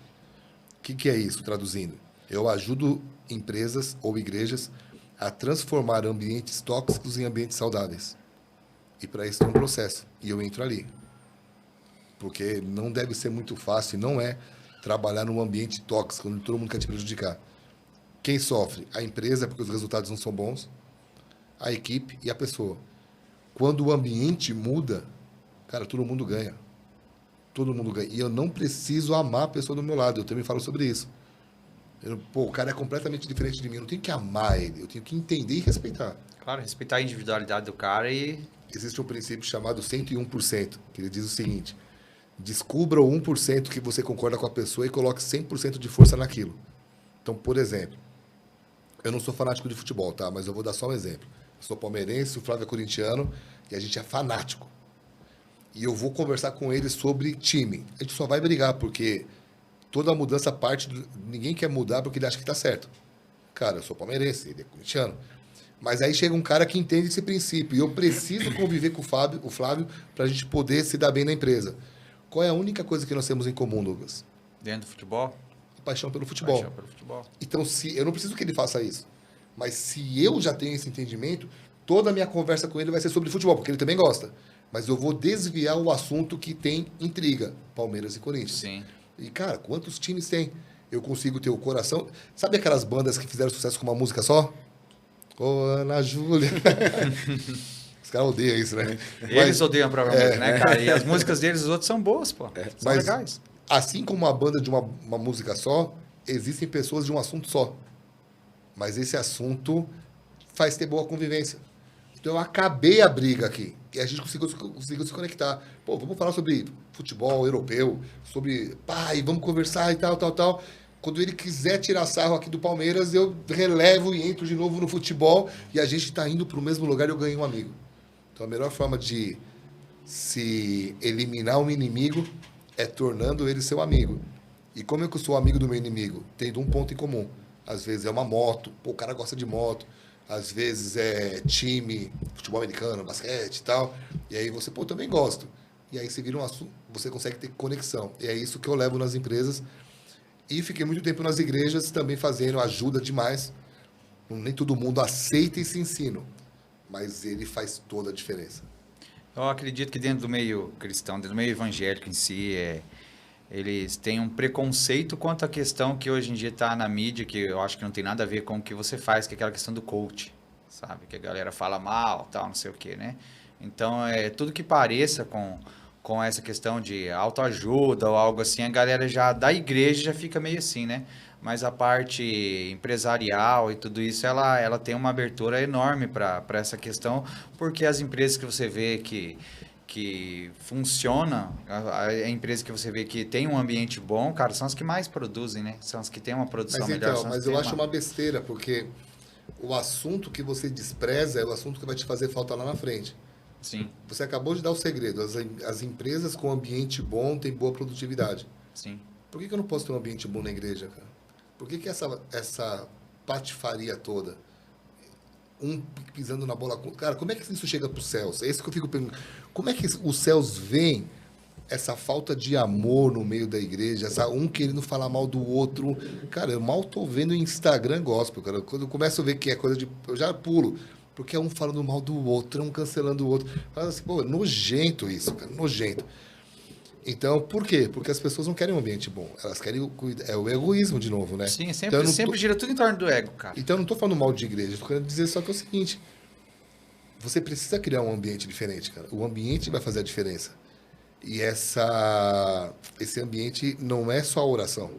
O que é isso, traduzindo? Eu ajudo empresas ou igrejas a transformar ambientes tóxicos em ambientes saudáveis. E para isso tem um processo. E eu entro ali. Porque não deve ser muito fácil, não é trabalhar num ambiente tóxico, onde todo mundo quer te prejudicar. Quem sofre? A empresa, porque os resultados não são bons, a equipe e a pessoa. Quando o ambiente muda, cara, todo mundo ganha. Todo mundo ganha. E eu não preciso amar a pessoa do meu lado. Eu também falo sobre isso. O cara é completamente diferente de mim. Eu não tenho que amar ele. Eu tenho que entender e respeitar. Claro, respeitar a individualidade do cara e... Existe um princípio chamado 101%, que ele diz o seguinte: descubra o 1% que você concorda com a pessoa e coloque 100% de força naquilo. Então, por exemplo, eu não sou fanático de futebol, tá? Mas eu vou dar só um exemplo. Eu sou palmeirense, o Flávio é corintiano e a gente é fanático. E eu vou conversar com ele sobre time. A gente só vai brigar, porque toda mudança parte... Ninguém quer mudar porque ele acha que está certo. Cara, eu sou palmeirense, ele é corintiano. Mas aí chega um cara que entende esse princípio. E eu preciso conviver com o Flávio para a gente poder se dar bem na empresa. Qual é a única coisa que nós temos em comum, Douglas? Dentro do futebol? A paixão pelo futebol. Paixão pelo futebol. Então, eu não preciso que ele faça isso. Mas se eu já tenho esse entendimento, toda a minha conversa com ele vai ser sobre futebol, porque ele também gosta. Mas eu vou desviar o assunto que tem intriga. Palmeiras e Corinthians. Sim. E, cara, quantos times tem? Eu consigo ter o coração... Sabe aquelas bandas que fizeram sucesso com uma música só? Ô, Ana Júlia. Os caras odeiam isso, né? Eles odeiam a própria música, né, cara? E as músicas deles, os outros são boas, pô. São legais. Assim como uma banda de uma música só, existem pessoas de um assunto só. Mas esse assunto faz ter boa convivência. Então eu acabei a briga aqui. E a gente conseguiu se conectar. Pô, vamos falar sobre futebol europeu, sobre... e vamos conversar e tal. Quando ele quiser tirar sarro aqui do Palmeiras, eu relevo e entro de novo no futebol e a gente está indo para o mesmo lugar e eu ganhei um amigo. Então a melhor forma de se eliminar um inimigo é tornando ele seu amigo. E como é que eu sou amigo do meu inimigo? Tendo um ponto em comum. às vezes é uma moto, pô, o cara gosta de moto, às vezes é time, futebol americano, basquete e tal, e aí você, pô, também gosto. E aí você vira um assunto, você consegue ter conexão. E é isso que eu levo nas empresas. E fiquei muito tempo nas igrejas também fazendo, ajuda demais. Nem todo mundo aceita esse ensino, mas ele faz toda a diferença. Eu acredito que dentro do meio cristão, dentro do meio evangélico em si, eles têm um preconceito quanto à questão que hoje em dia está na mídia, que eu acho que não tem nada a ver com o que você faz, que é aquela questão do coach, sabe? Que a galera fala mal, tal, não sei o quê, né? Então, tudo que pareça com essa questão de autoajuda ou algo assim, a galera já da igreja já fica meio assim, né? Mas a parte empresarial e tudo isso, ela tem uma abertura enorme para essa questão, porque as empresas que você vê que funciona, a empresa que você vê que tem um ambiente bom, cara, são as que mais produzem, né? São as que têm uma produção melhor. São as Mas que eu têm acho uma besteira, porque o assunto que você despreza é o assunto que vai te fazer falta lá na frente. Sim, Você acabou de dar o segredo. As empresas com ambiente bom têm boa produtividade. sim. Por que eu não posso ter um ambiente bom na igreja, cara? Por que essa patifaria toda? Um pisando na bola. Cara, como é que isso chega para os céus? É isso que eu fico perguntando. Como é que os céus veem essa falta de amor no meio da igreja, um querendo falar mal do outro? Cara, eu mal tô vendo Instagram gospel, cara. Quando eu começo a ver que é coisa de... Eu já pulo. Porque é um falando mal do outro, um cancelando o outro. Fala assim, pô, é nojento isso, cara, nojento. Então, por quê? Porque as pessoas não querem um ambiente bom. Elas querem é o egoísmo de novo, né? Sim, Então, eu não sempre gira tudo em torno do ego, cara. então, eu não estou falando mal de igreja. Estou querendo dizer só que é o seguinte. Você precisa criar um ambiente diferente, cara. O ambiente vai fazer a diferença. E esse ambiente não é só a oração.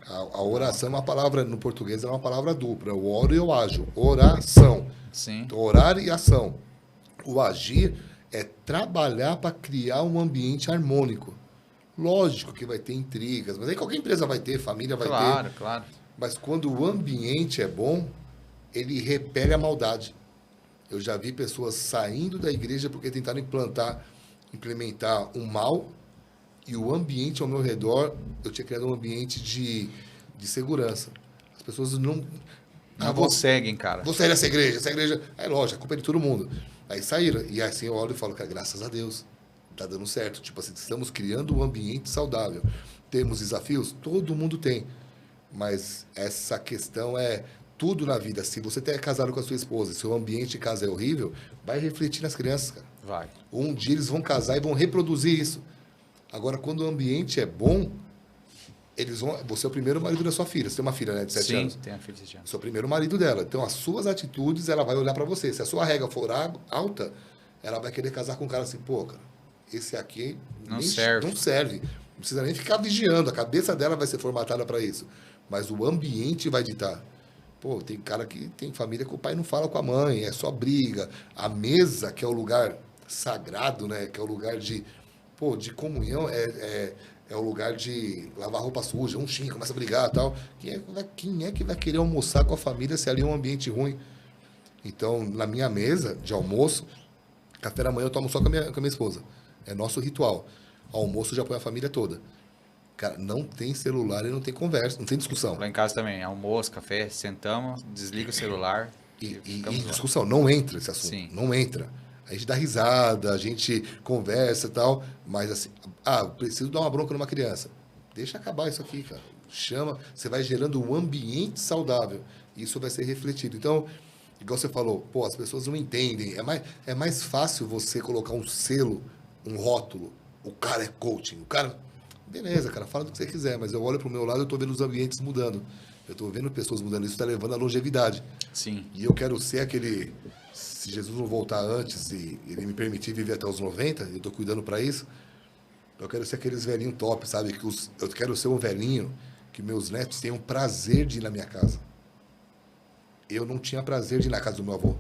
A oração é uma palavra, no português, é uma palavra dupla. Eu oro e eu ajo. Oração. Sim. Então, orar e ação. O agir é trabalhar para criar um ambiente harmônico. Lógico que vai ter intrigas, mas aí qualquer empresa vai ter, família vai ter. Claro, claro. Mas quando o ambiente é bom, ele repele a maldade. Eu já vi pessoas saindo da igreja porque tentaram implementar um mal, e o ambiente ao meu redor, eu tinha criado um ambiente de segurança. As pessoas não... Não seguem, cara. Vou sair dessa igreja. Essa igreja... É lógico, a culpa é de todo mundo. Aí saíram. E assim eu olho e falo, cara, graças a Deus, tá dando certo. Tipo assim, estamos criando um ambiente saudável. Temos desafios? Todo mundo tem. Mas essa questão é tudo na vida. Se você é casado com a sua esposa e seu ambiente de casa é horrível, vai refletir nas crianças, cara. Vai. Um dia eles vão casar e vão reproduzir isso. Agora, quando o ambiente é bom, você é o primeiro marido da sua filha. Você tem uma filha, né, de 7 anos? Sim, tem a filha de 7 anos. Você é o primeiro marido dela. Então, as suas atitudes, ela vai olhar para você. Se a sua régua for alta, ela vai querer casar com um cara assim, pô, cara, esse aqui não serve. Não serve. Não precisa nem ficar vigiando. A cabeça dela vai ser formatada para isso. Mas o ambiente vai ditar. Pô, tem cara que tem família que o pai não fala com a mãe, é só briga. A mesa, que é o lugar sagrado, né? Que é o lugar de comunhão, é o lugar de lavar roupa suja, um xinga, começa a brigar e tal. Quem é que vai querer almoçar com a família se ali é um ambiente ruim? Então, na minha mesa de almoço, café da manhã eu tomo só com a minha esposa. É nosso ritual. Almoço já põe a família toda. Cara, não tem celular e não tem conversa, não tem discussão. Lá em casa também, almoço, café, sentamos, desliga o celular. E discussão, não entra esse assunto. Sim. Não entra. A gente dá risada, a gente conversa e tal, mas assim, preciso dar uma bronca numa criança. Deixa acabar isso aqui, cara. Chama, você vai gerando um ambiente saudável. E isso vai ser refletido. Então, igual você falou, pô, as pessoas não entendem. É mais fácil você colocar um selo, um rótulo. O cara é coaching. O cara... Beleza, cara, fala do que você quiser, mas eu olho pro meu lado e eu tô vendo os ambientes mudando. Eu tô vendo pessoas mudando. Isso está levando à longevidade. Sim. E eu quero ser aquele... Se Jesus não voltar antes e ele me permitir viver até os 90, eu tô cuidando para isso, eu quero ser aqueles velhinhos top, sabe? Eu quero ser um velhinho que meus netos tenham prazer de ir na minha casa. Eu não tinha prazer de ir na casa do meu avô.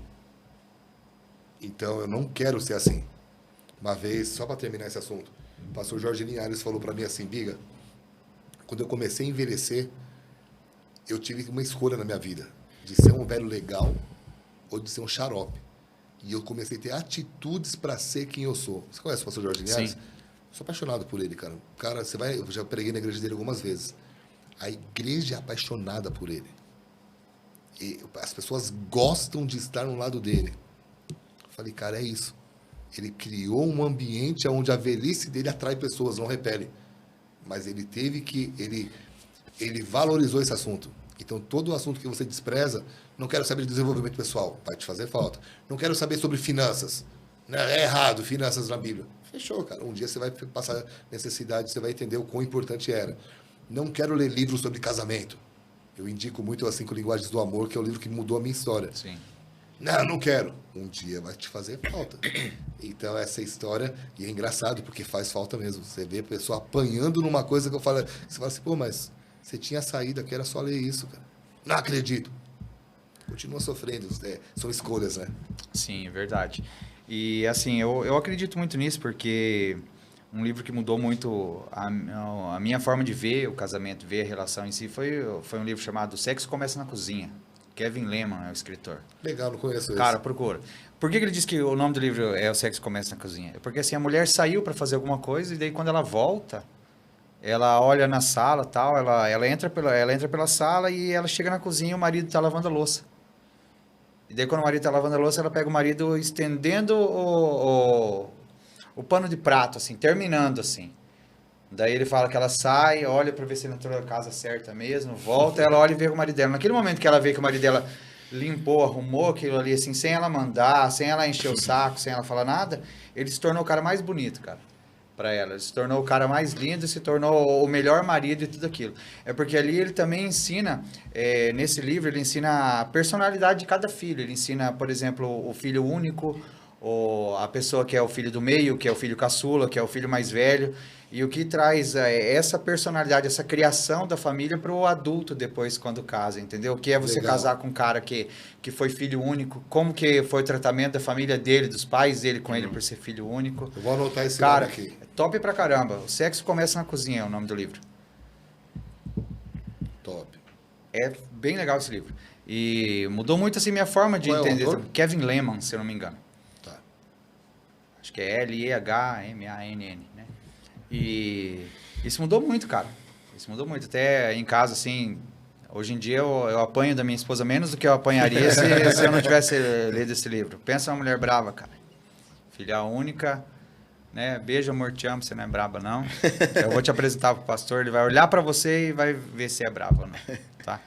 Então, eu não quero ser assim. Uma vez, só para terminar esse assunto, o pastor Jorge Linhares falou para mim assim, Biga, quando eu comecei a envelhecer, eu tive uma escolha na minha vida, de ser um velho legal ou de ser um xarope. E eu comecei a ter atitudes para ser quem eu sou. Você conhece o pastor Jorge Linhares? Sim. Sou apaixonado por ele, cara. Cara, eu já preguei na igreja dele algumas vezes. A igreja é apaixonada por ele. as pessoas gostam de estar no lado dele. Eu falei, cara, é isso. Ele criou um ambiente onde a velhice dele atrai pessoas, não repele. Mas ele teve que... Ele valorizou esse assunto. Então, todo assunto que você despreza, não quero saber de desenvolvimento pessoal, vai te fazer falta. Não quero saber sobre finanças. É errado, finanças na Bíblia. Fechou, cara. Um dia você vai passar necessidade, você vai entender o quão importante era. Não quero ler livros sobre casamento. Eu indico muito as 5 Linguagens do Amor, que é o livro que mudou a minha história. Sim. Não quero. Um dia vai te fazer falta. Então, essa história, e é engraçado, porque faz falta mesmo. Você vê a pessoa apanhando numa coisa que eu falo, você fala assim, pô, mas você tinha saído aqui, era só ler isso, cara. Não acredito. Continua sofrendo, são escolhas, né? Sim, é verdade. E assim, eu acredito muito nisso, porque um livro que mudou muito a minha forma de ver o casamento, ver a relação em si, foi um livro chamado O Sexo Começa na Cozinha. Kevin Lehman é o escritor. Legal, não conheço esse. Cara, procura. Por que ele diz que o nome do livro é O Sexo Começa na Cozinha? É porque assim, a mulher saiu para fazer alguma coisa e daí quando ela volta, ela olha na sala, tal, ela entra pela sala e ela chega na cozinha e o marido está lavando a louça. E daí quando o marido está lavando a louça, ela pega o marido estendendo o pano de prato, assim, terminando assim. Daí ele fala que ela sai, olha para ver se ele entrou na casa certa mesmo, volta, ela olha e vê o marido dela. Naquele momento que ela vê que o marido dela limpou, arrumou aquilo ali, assim, sem ela mandar, sem ela encher o saco, sem ela falar nada, ele se tornou o cara mais bonito, cara, para ela. Ele se tornou o cara mais lindo, se tornou o melhor marido e tudo aquilo. É porque ali ele também ensina, nesse livro, ele ensina a personalidade de cada filho. Ele ensina, por exemplo, o filho único, ou a pessoa que é o filho do meio, que é o filho caçula, que é o filho mais velho. E o que traz essa personalidade, essa criação da família para o adulto depois, quando casa, entendeu? O que é você casar com um cara que foi filho único, como que foi o tratamento da família dele, dos pais dele com ele por ser filho único. Eu vou anotar esse cara, nome aqui. é top pra caramba. O Sexo Começa na Cozinha é o nome do livro. Top. É bem legal esse livro. E mudou muito assim minha forma de Qual é o entender. autor? Kevin Lehman, se eu não me engano. Tá. Acho que é Lehmann, né? E isso mudou muito, cara. Isso mudou muito. Até em casa, assim, hoje em dia eu apanho da minha esposa menos do que eu apanharia se eu não tivesse lido esse livro. Pensa uma mulher brava, cara. Filha única, né? Beijo, amor, te amo, você não é braba, não. Eu vou te apresentar pro pastor, ele vai olhar pra você e vai ver se é brava ou não, tá?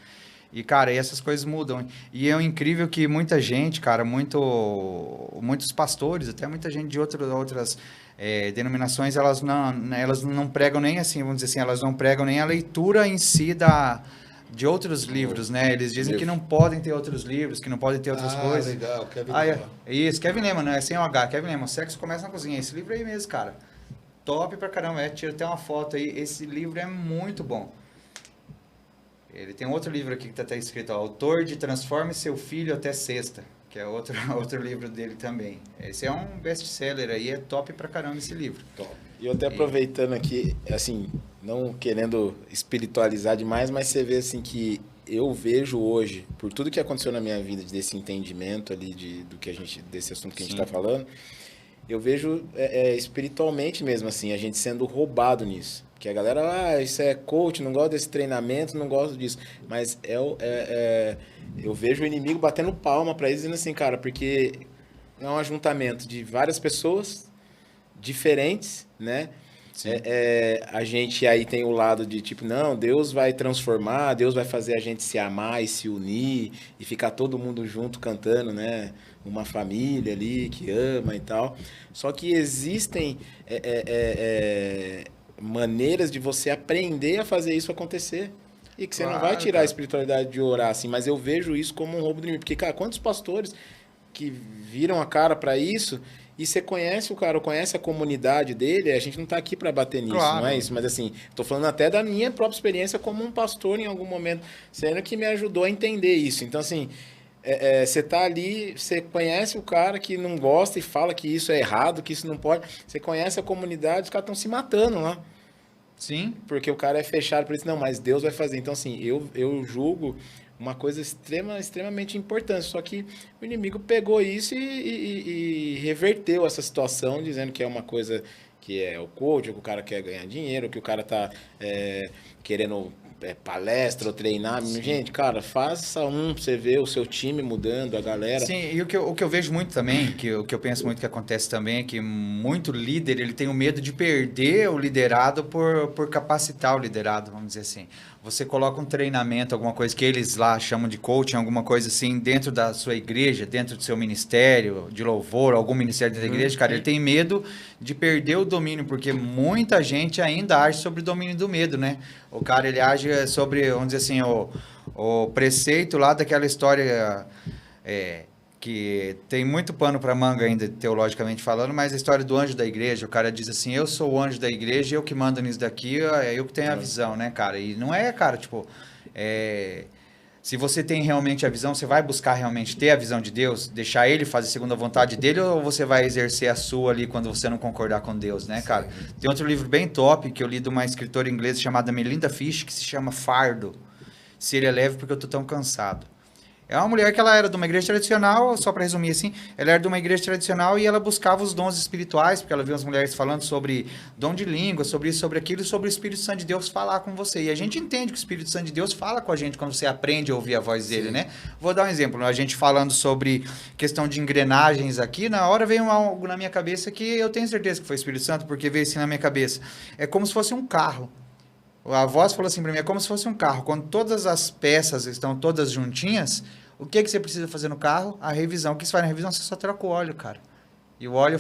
E, cara, essas coisas mudam. E é incrível que muita gente, cara, muitos pastores, até muita gente de outras denominações, elas não pregam nem assim, vamos dizer assim, elas não pregam nem a leitura em si de outros livros, né? Eles dizem que não podem ter outros livros, que não podem ter outras coisas. Legal, Kevin Lehman. Isso, Kevin Lehman, não é sem o H, Kevin Lehman, Sexo Começa na Cozinha. Esse livro aí mesmo, cara. Top pra caramba, tira até uma foto aí. Esse livro é muito bom. Ele tem outro livro aqui que está escrito, ó, Autor de Transforme Seu Filho até Sexta, que é outro livro dele também. Esse é um best-seller aí, é top pra caramba esse livro. Top. E eu até aproveitando aqui, assim, não querendo espiritualizar demais, mas você vê assim que eu vejo hoje, por tudo que aconteceu na minha vida, desse entendimento ali desse assunto que a gente está falando, eu vejo espiritualmente mesmo assim, a gente sendo roubado nisso. Porque a galera, isso é coach, não gosta desse treinamento, não gosta disso. Mas eu vejo o inimigo batendo palma para eles, dizendo assim, cara, porque é um ajuntamento de várias pessoas diferentes, né? A gente aí tem o lado de tipo, não, Deus vai transformar, Deus vai fazer a gente se amar e se unir e ficar todo mundo junto cantando, né? Uma família ali que ama e tal. Só que existem maneiras de você aprender a fazer isso acontecer. E que você não vai tirar a espiritualidade de orar assim, mas eu vejo isso como um roubo do inimigo. Porque, cara, quantos pastores que viram a cara para isso e você conhece o cara, conhece a comunidade dele, a gente não tá aqui para bater nisso, claro. Não é isso? Mas assim, tô falando até da minha própria experiência como um pastor em algum momento, sendo que me ajudou a entender isso. Então, assim, você tá ali, você conhece o cara que não gosta e fala que isso é errado, que isso não pode. Você conhece a comunidade, os caras estão se matando lá. Sim. Porque o cara é fechado por isso. Não, mas Deus vai fazer. Então, assim, eu julgo uma coisa extremamente importante. Só que o inimigo pegou isso e reverteu essa situação, dizendo que é uma coisa que é o coach, que o cara quer ganhar dinheiro, que o cara tá querendo palestra ou treinar. Sim. Gente, cara, faça pra você ver o seu time mudando, a galera. Sim, e o que eu vejo muito também, o que eu penso muito que acontece também, é que muito líder, ele tem o medo de perder o liderado por capacitar o liderado, vamos dizer assim. Você coloca um treinamento, alguma coisa que eles lá chamam de coaching, alguma coisa assim, dentro da sua igreja, dentro do seu ministério de louvor, algum ministério da igreja, cara, ele tem medo de perder o domínio, porque muita gente ainda age sobre o domínio do medo, né? O cara, ele age sobre, vamos dizer assim, o preceito lá daquela história que tem muito pano para manga ainda, teologicamente falando, mas a história do anjo da igreja, o cara diz assim, eu sou o anjo da igreja, eu que mando nisso daqui, é eu que tenho a visão, né, cara? E não é, cara, tipo, se você tem realmente a visão, você vai buscar realmente ter a visão de Deus, deixar ele fazer segundo a vontade dele, ou você vai exercer a sua ali quando você não concordar com Deus, né, cara? Tem outro livro bem top que eu li de uma escritora inglesa chamada Melinda Fish, que se chama Fardo. Se ele é leve porque eu tô tão cansado. É uma mulher que ela era de uma igreja tradicional, só para resumir assim, ela era de uma igreja tradicional e ela buscava os dons espirituais, porque ela via as mulheres falando sobre dom de língua, sobre isso, sobre aquilo, e sobre o Espírito Santo de Deus falar com você. E a gente entende que o Espírito Santo de Deus fala com a gente quando você aprende a ouvir a voz dele, né? Vou dar um exemplo, a gente falando sobre questão de engrenagens aqui, na hora veio algo na minha cabeça que eu tenho certeza que foi o Espírito Santo, porque veio assim na minha cabeça. É como se fosse um carro. A voz falou assim para mim, é como se fosse um carro. Quando todas as peças estão todas juntinhas, o que você precisa fazer no carro? A revisão. O que você faz na revisão? Você só troca o óleo, cara. E o óleo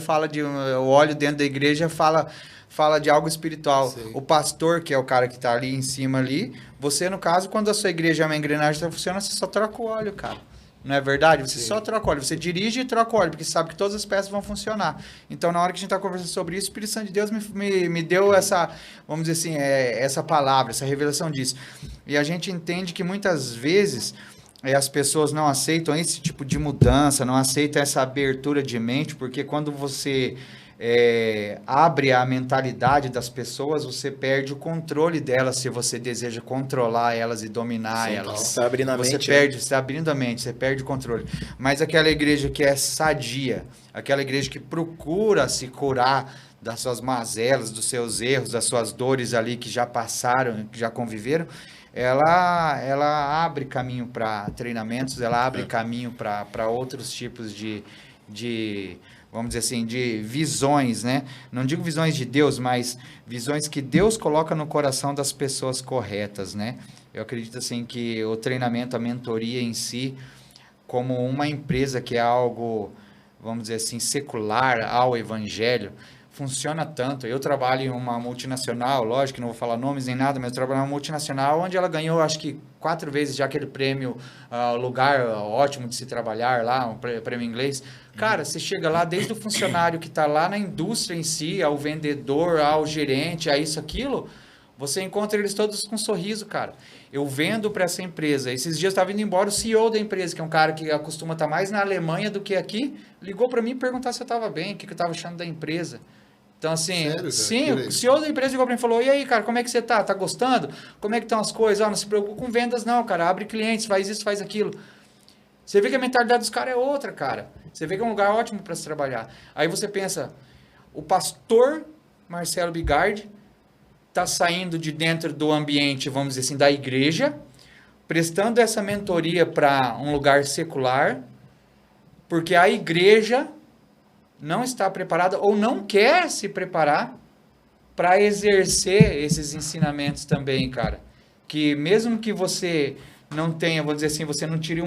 o óleo dentro da igreja fala de algo espiritual. Sim. O pastor, que é o cara que está ali em cima ali, você, no caso, quando a sua igreja é uma engrenagem que funciona, você só troca o óleo, cara. Não é verdade? Você só troca o óleo. Você dirige e troca o óleo, porque sabe que todas as peças vão funcionar. Então, na hora que a gente está conversando sobre isso, o Espírito Santo de Deus me deu essa, vamos dizer assim, essa palavra, essa revelação disso. E a gente entende que muitas vezes as pessoas não aceitam esse tipo de mudança, não aceitam essa abertura de mente, porque quando você abre a mentalidade das pessoas, você perde o controle delas se você deseja controlar elas e dominar elas. Você está abrindo a mente. Você está abrindo a mente, você perde o controle. Mas aquela igreja que é sadia, aquela igreja que procura se curar das suas mazelas, dos seus erros, das suas dores ali que já passaram, que já conviveram, ela abre caminho para treinamentos, ela abre caminho para outros tipos de, vamos dizer assim, de visões, né? Não digo visões de Deus, mas visões que Deus coloca no coração das pessoas corretas, né? Eu acredito, assim, que o treinamento, a mentoria em si, como uma empresa que é algo, vamos dizer assim, secular ao evangelho, funciona tanto. Eu trabalho em uma multinacional, lógico que não vou falar nomes nem nada, mas eu trabalho em uma multinacional onde ela ganhou, acho que 4 vezes já aquele prêmio, lugar ótimo de se trabalhar lá, um prêmio em inglês. Cara, você chega lá, desde o funcionário que está lá na indústria em si, ao vendedor, ao gerente, a isso, aquilo, você encontra eles todos com um sorriso, cara. Eu vendo para essa empresa. Esses dias estava indo embora o CEO da empresa, que é um cara que costuma estar mais na Alemanha do que aqui, ligou para mim e perguntar se eu estava bem, o que eu estava achando da empresa. Então, assim, sério, sim, o CEO da empresa ligou para mim e falou, e aí, cara, como é que você tá? Tá gostando? Como é que estão as coisas? Não se preocupe com vendas não, cara, abre clientes, faz isso, faz aquilo. Você vê que a mentalidade dos caras é outra, cara. Você vê que é um lugar ótimo para se trabalhar. Aí você pensa, o pastor Marcelo Bigardi está saindo de dentro do ambiente, vamos dizer assim, da igreja, prestando essa mentoria para um lugar secular, porque a igreja não está preparada ou não quer se preparar para exercer esses ensinamentos também, cara. Que mesmo que você não tenha, vou dizer assim, você não tire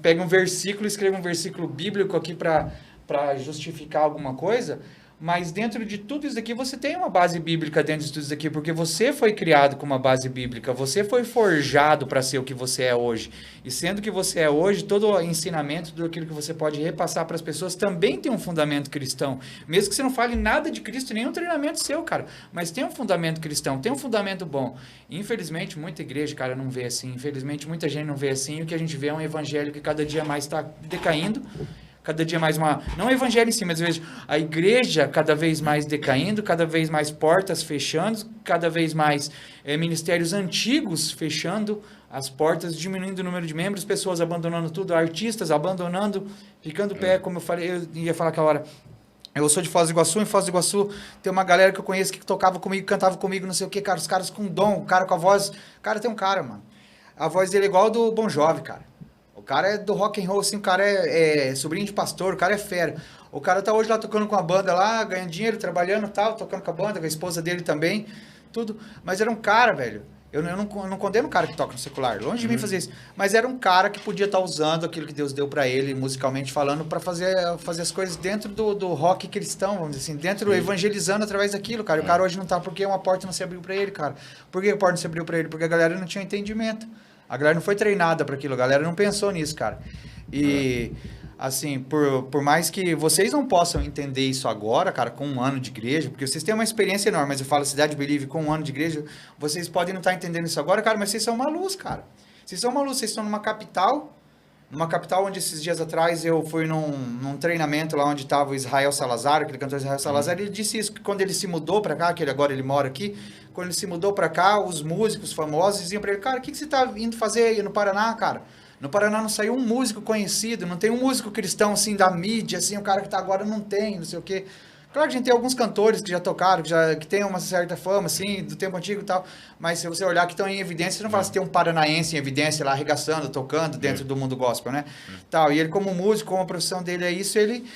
pegue um versículo, escreva um versículo bíblico aqui para justificar alguma coisa, mas dentro de tudo isso aqui você tem uma base bíblica dentro de tudo isso aqui, porque você foi criado com uma base bíblica, você foi forjado para ser o que você é hoje. E sendo o que você é hoje, todo o ensinamento, tudo aquilo que você pode repassar para as pessoas também tem um fundamento cristão. Mesmo que você não fale nada de Cristo, nenhum treinamento seu, cara, mas tem um fundamento cristão, tem um fundamento bom. Infelizmente, muita igreja, cara, não vê assim. Infelizmente, muita gente não vê assim. E o que a gente vê é um evangelho que cada dia mais está decaindo. Cada dia mais não o evangelho em si, mas veja, a igreja cada vez mais decaindo, cada vez mais portas fechando, cada vez mais ministérios antigos fechando as portas, diminuindo o número de membros, pessoas abandonando tudo, artistas abandonando, ficando pé, como eu falei, eu ia falar aquela hora, Eu sou de Foz do Iguaçu, em Foz do Iguaçu tem uma galera que eu conheço que tocava comigo, cantava comigo, não sei o que, cara. Os caras com dom, o cara com a voz. Cara, tem um cara, mano. A voz dele é igual a do Bon Jovi, cara. O cara é do rock and roll, assim, o cara é sobrinho de pastor, o cara é fera. O cara tá hoje lá tocando com a banda lá, ganhando dinheiro, trabalhando e tal, tocando com a banda, com a esposa dele também, tudo. Mas era um cara, velho. Eu não condeno o cara que toca no secular, longe de mim fazer isso. Mas era um cara que podia estar usando aquilo que Deus deu pra ele, musicalmente falando, pra fazer as coisas dentro do rock cristão, vamos dizer assim, dentro, evangelizando através daquilo, cara. E o cara hoje não tá porque uma porta não se abriu pra ele, cara. Por que a porta não se abriu pra ele? Porque a galera não tinha entendimento. A galera não foi treinada pra aquilo, a galera não pensou nisso, cara. E... assim, por mais que vocês não possam entender isso agora, cara, com um ano de igreja, porque vocês têm uma experiência enorme, mas eu falo Cidade Believe com um ano de igreja, vocês podem não estar entendendo isso agora, cara, mas vocês são uma luz, cara. Vocês são uma luz, vocês estão numa capital onde esses dias atrás eu fui num treinamento lá onde estava o Israel Salazar, aquele cantor Israel Salazar, ele disse isso, que quando ele se mudou pra cá, que agora ele mora aqui, quando ele se mudou pra cá, os músicos famosos diziam pra ele, cara, o que você tá indo fazer aí no Paraná, cara? No Paraná não saiu um músico conhecido, não tem um músico cristão, assim, da mídia, assim, o cara que tá agora não tem, não sei o quê. Claro que a gente tem alguns cantores que já tocaram, que tem uma certa fama, assim, do tempo antigo e tal, mas se você olhar que estão em evidência, você não fala se tem um paranaense em evidência lá, arregaçando, tocando dentro do mundo gospel, né? Tal. E ele, como músico, como a profissão dele é isso, ele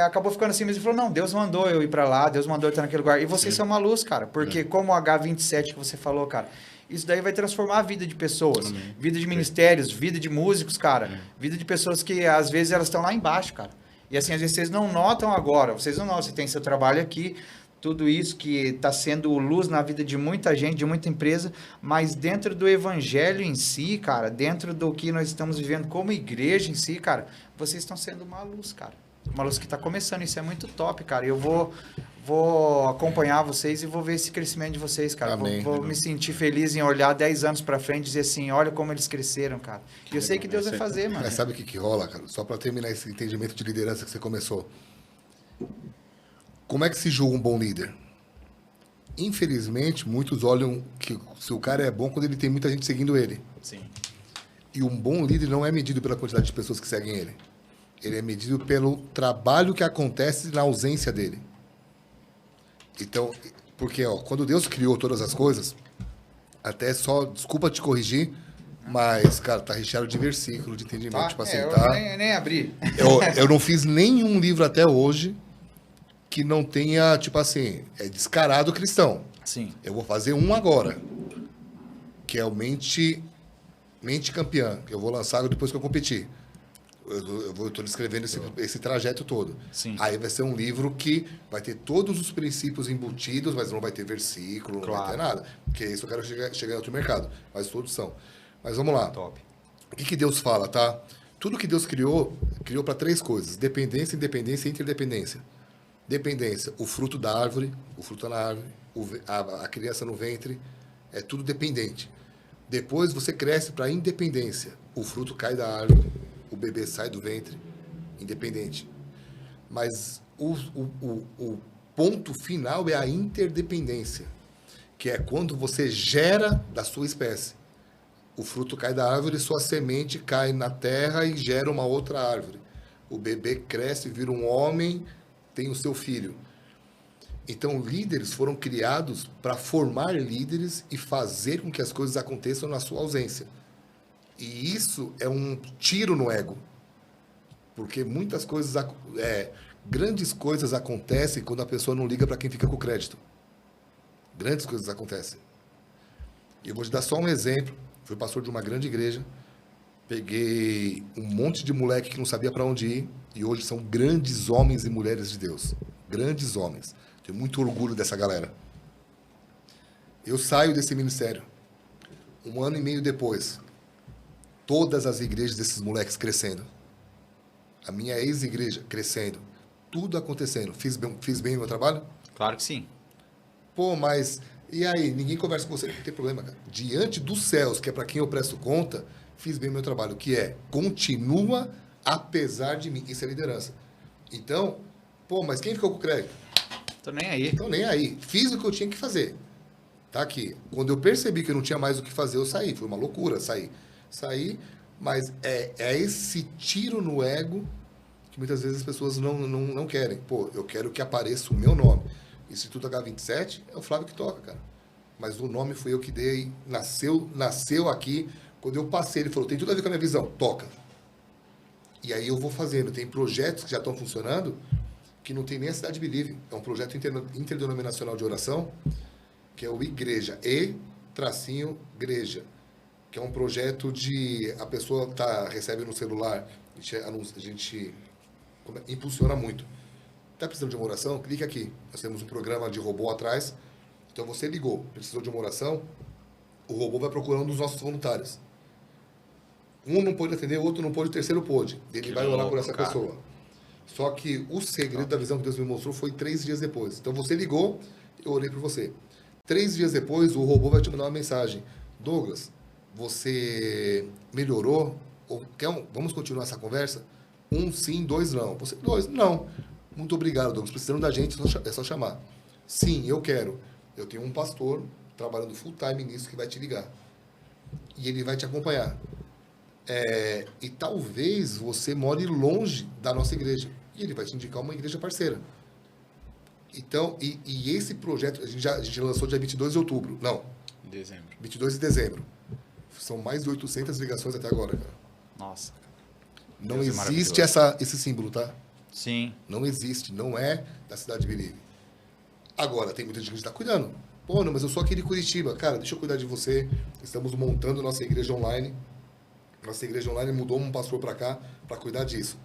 acabou ficando assim, mas ele falou, não, Deus mandou eu ir pra lá, Deus mandou eu estar naquele lugar. E vocês são uma luz, cara, porque como o H27 que você falou, cara, isso daí vai transformar a vida de pessoas, vida de ministérios, vida de músicos, cara, vida de pessoas que às vezes elas estão lá embaixo, cara. E assim, às vezes vocês não notam agora, vocês não notam, você tem seu trabalho aqui, tudo isso que está sendo luz na vida de muita gente, de muita empresa, mas dentro do evangelho em si, cara, dentro do que nós estamos vivendo como igreja em si, cara, vocês estão sendo uma luz, cara. Uma luz que está começando, isso é muito top, cara. Eu vou acompanhar vocês e vou ver esse crescimento de vocês, cara. Amém. Vou me sentir feliz em olhar 10 anos para frente e dizer assim, olha como eles cresceram, cara. E eu sei que Deus vai fazer, mano. Mas sabe o que rola, cara? Só para terminar esse entendimento de liderança que você começou. Como é que se julga um bom líder? Infelizmente, muitos olham que se o cara é bom quando ele tem muita gente seguindo ele. Sim. E um bom líder não é medido pela quantidade de pessoas que seguem ele. Ele é medido pelo trabalho que acontece na ausência dele. Então, porque quando Deus criou todas as coisas, até só, desculpa te corrigir, mas, cara, tá recheado de versículo, de entendimento. Tá? Tipo assim, eu tá? nem abri. Eu não fiz nenhum livro até hoje que não tenha, tipo assim, é descarado cristão. Sim. Eu vou fazer um agora, que é o Mente Campeã, que eu vou lançar depois que eu competir. Eu estou descrevendo esse trajeto todo. Sim. Aí vai ser um livro que vai ter todos os princípios embutidos, mas não vai ter versículo, não vai ter nada. Porque isso eu quero chegar em outro mercado. Mas todos são. Mas vamos lá. Top. O que Deus fala, tá? Tudo que Deus criou para 3 coisas. Dependência, independência e interdependência. Dependência, o fruto da árvore, o fruto na árvore, a criança no ventre, é tudo dependente. Depois você cresce para independência. O fruto cai da árvore, o bebê sai do ventre, independente. Mas o ponto final é a interdependência, que é quando você gera da sua espécie. O fruto cai da árvore, sua semente cai na terra e gera uma outra árvore. O bebê cresce, vira um homem, tem o seu filho. Então, líderes foram criados para formar líderes e fazer com que as coisas aconteçam na sua ausência. E isso é um tiro no ego. Porque muitas coisas, grandes coisas acontecem quando a pessoa não liga para quem fica com o crédito. Grandes coisas acontecem. E eu vou te dar só um exemplo. Fui pastor de uma grande igreja. Peguei um monte de moleque que não sabia para onde ir. E hoje são grandes homens e mulheres de Deus. Grandes homens. Tenho muito orgulho dessa galera. Eu saio desse ministério. 1 ano e meio depois, todas as igrejas desses moleques crescendo. A minha ex-igreja crescendo. Tudo acontecendo. Fiz bem o meu trabalho? Claro que sim. Pô, mas... E aí? Ninguém conversa com você. Não tem problema, cara. Diante dos céus, que é para quem eu presto conta, fiz bem o meu trabalho. Que é, continua apesar de mim. Isso é liderança. Então, pô, mas quem ficou com o crédito? Tô nem aí. Então, nem aí. Fiz o que eu tinha que fazer. Tá aqui. Quando eu percebi que eu não tinha mais o que fazer, eu saí. Foi uma loucura sair. Saí, mas é esse tiro no ego que muitas vezes as pessoas não querem. Pô, eu quero que apareça o meu nome. Instituto H27 é o Flávio que toca, cara. Mas o nome foi eu que dei, nasceu aqui. Quando eu passei, ele falou, tem tudo a ver com a minha visão, toca. E aí eu vou fazendo. Tem projetos que já estão funcionando que não tem nem a Cidade Believe. É um projeto interdenominacional de oração, que é o Igreja, E-Igreja, que é um projeto de... A pessoa recebe no celular, a gente impulsiona muito. Está precisando de uma oração? Clique aqui. Nós temos um programa de robô atrás. Então você ligou, precisou de uma oração, o robô vai procurando um dos nossos voluntários. Um não pôde atender, o outro não pôde, o terceiro pôde. Ele vai orar por essa pessoa. Só que o segredo da visão que Deus me mostrou foi 3 dias depois. Então você ligou, eu orei por você. 3 dias depois, o robô vai te mandar uma mensagem. Douglas, você melhorou? Vamos continuar essa conversa? 1 sim, 2 não. Você, 2 não. Muito obrigado, Douglas. Precisando da gente, é só chamar. Sim, eu quero. Eu tenho um pastor trabalhando full time nisso que vai te ligar. E ele vai te acompanhar. E talvez você more longe da nossa igreja. E ele vai te indicar uma igreja parceira. Então, e esse projeto, a gente lançou dia 22 de outubro. Não. Dezembro. 22 de dezembro. São mais de 800 ligações até agora, cara. Nossa. Não Deus existe esse símbolo, tá? Sim. Não existe. Não é da cidade de Belize. Agora, tem muita gente que está cuidando. Pô, não, mas eu sou aqui de Curitiba. Cara, deixa eu cuidar de você. Estamos montando nossa igreja online. Nossa igreja online mudou um pastor para cá para cuidar disso.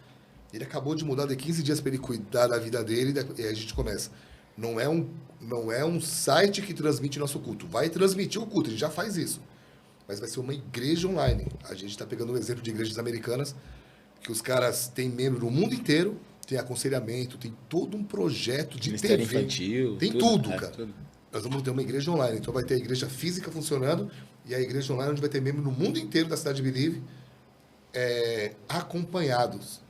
Ele acabou de mudar de 15 dias para ele cuidar da vida dele e aí a gente começa. Não é um site que transmite nosso culto. Vai transmitir o culto, a gente já faz isso. Mas vai ser uma igreja online. A gente está pegando um exemplo de igrejas americanas que os caras têm membro no mundo inteiro, tem aconselhamento, tem todo um projeto de Ministério TV. infantil. Tem tudo, cara. Tudo. Nós vamos ter uma igreja online. Então vai ter a igreja física funcionando e a igreja online onde vai ter membro no mundo inteiro da cidade de Belize acompanhados.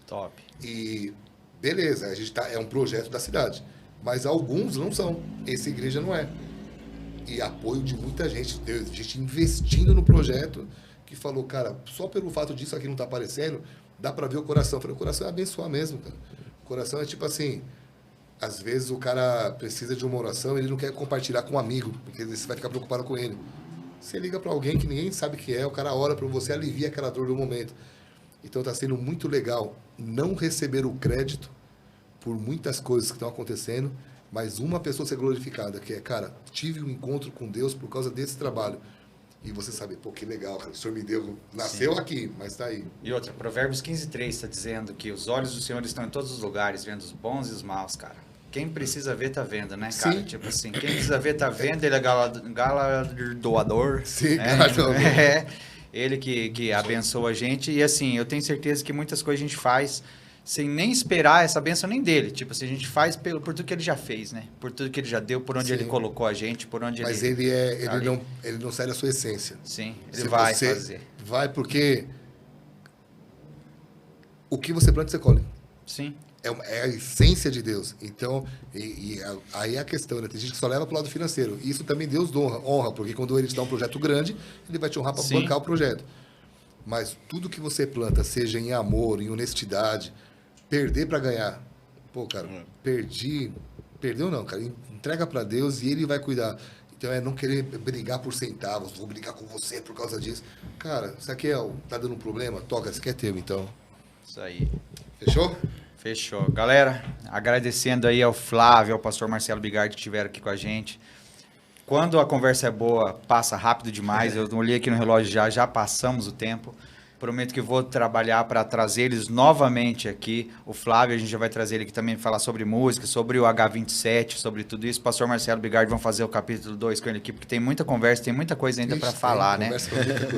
Top. E beleza, a gente é um projeto da cidade. Mas alguns não são. Essa igreja não é. E apoio de muita gente. Tem gente investindo no projeto que falou, cara, só pelo fato disso aqui não tá aparecendo, dá pra ver o coração. Eu falei, o coração é abençoar mesmo, cara. O coração é tipo assim, às vezes o cara precisa de uma oração e ele não quer compartilhar com um amigo, porque você vai ficar preocupado com ele. Você liga pra alguém que ninguém sabe que é, o cara ora pra você, alivia aquela dor do momento. Então tá sendo muito legal não receber o crédito por muitas coisas que estão acontecendo, mas uma pessoa ser glorificada, que é, cara, tive um encontro com Deus por causa desse trabalho. E você sabe, pô, que legal, cara, o Senhor me deu, nasceu aqui, mas tá aí. E outra, Provérbios 15:3 está dizendo que os olhos do Senhor estão em todos os lugares, vendo os bons e os maus, cara. Quem precisa ver, tá vendo, né, cara? Sim. Tipo assim, quem precisa ver, tá vendo, ele é galardoador. Sim, né? galardoador. Ele que abençoa a gente. E assim, eu tenho certeza que muitas coisas a gente faz sem nem esperar essa bênção nem dele. Tipo assim, a gente faz por tudo que ele já fez, né? Por tudo que ele já deu, por onde Sim. ele colocou a gente, por onde Mas ele ele não sai da sua essência. Sim, ele Se vai você fazer. Vai porque o que você planta, você colhe. Sim. É a essência de Deus. Então, aí é a questão, né? Tem gente que só leva para o lado financeiro. Isso também Deus honra, porque quando ele te dá um projeto grande, ele vai te honrar para Sim. bancar o projeto. Mas tudo que você planta, seja em amor, em honestidade, perder para ganhar. Pô, cara, perdeu não, cara. Entrega para Deus e ele vai cuidar. Então é não querer brigar por centavos, vou brigar com você por causa disso. Cara, isso aqui tá dando um problema? Toca, isso aqui é teu, então. Isso aí. Fechou? Fechou. Galera, agradecendo aí ao Flávio, ao pastor Marcelo Bigardi que estiveram aqui com a gente. Quando a conversa é boa, passa rápido demais. Eu olhei aqui no relógio já passamos o tempo. Prometo que vou trabalhar para trazer eles novamente aqui. O Flávio, a gente já vai trazer ele aqui também falar sobre música, sobre o H27, sobre tudo isso. O pastor Marcelo Bigardi vão fazer o capítulo 2 com ele aqui, porque tem muita conversa, tem muita coisa ainda para falar, né?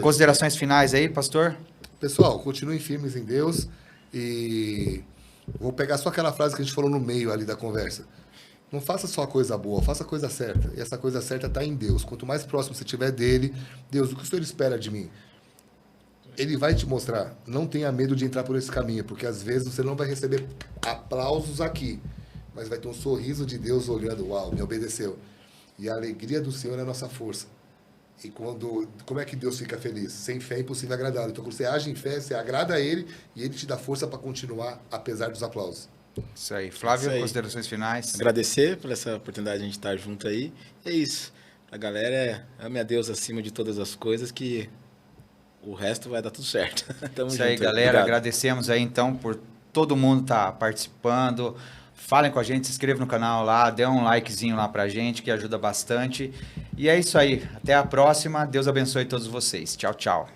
Considerações finais aí, pastor? Pessoal, continuem firmes em Deus e vou pegar só aquela frase que a gente falou no meio ali da conversa. Não faça só a coisa boa, faça a coisa certa. E essa coisa certa está em Deus. Quanto mais próximo você estiver dele, Deus, o que o Senhor espera de mim? Ele vai te mostrar. Não tenha medo de entrar por esse caminho, porque às vezes você não vai receber aplausos aqui, mas vai ter um sorriso de Deus olhando, uau, me obedeceu. E a alegria do Senhor é a nossa força. E como é que Deus fica feliz? Sem fé é impossível agradá-lo. Então, quando você age em fé, você agrada a Ele e Ele te dá força para continuar, apesar dos aplausos. Isso aí. Flávio, Isso aí. considerações finais? Agradecer por essa oportunidade de a gente estar junto aí. É isso. A galera ame a Deus acima de todas as coisas, que o resto vai dar tudo certo. Tamo Isso junto aí, galera. Obrigado. Agradecemos aí, então, por todo mundo estar participando. Falem com a gente, se inscreva no canal lá, dê um likezinho lá pra gente, que ajuda bastante. E é isso aí. Até a próxima. Deus abençoe todos vocês. Tchau, tchau.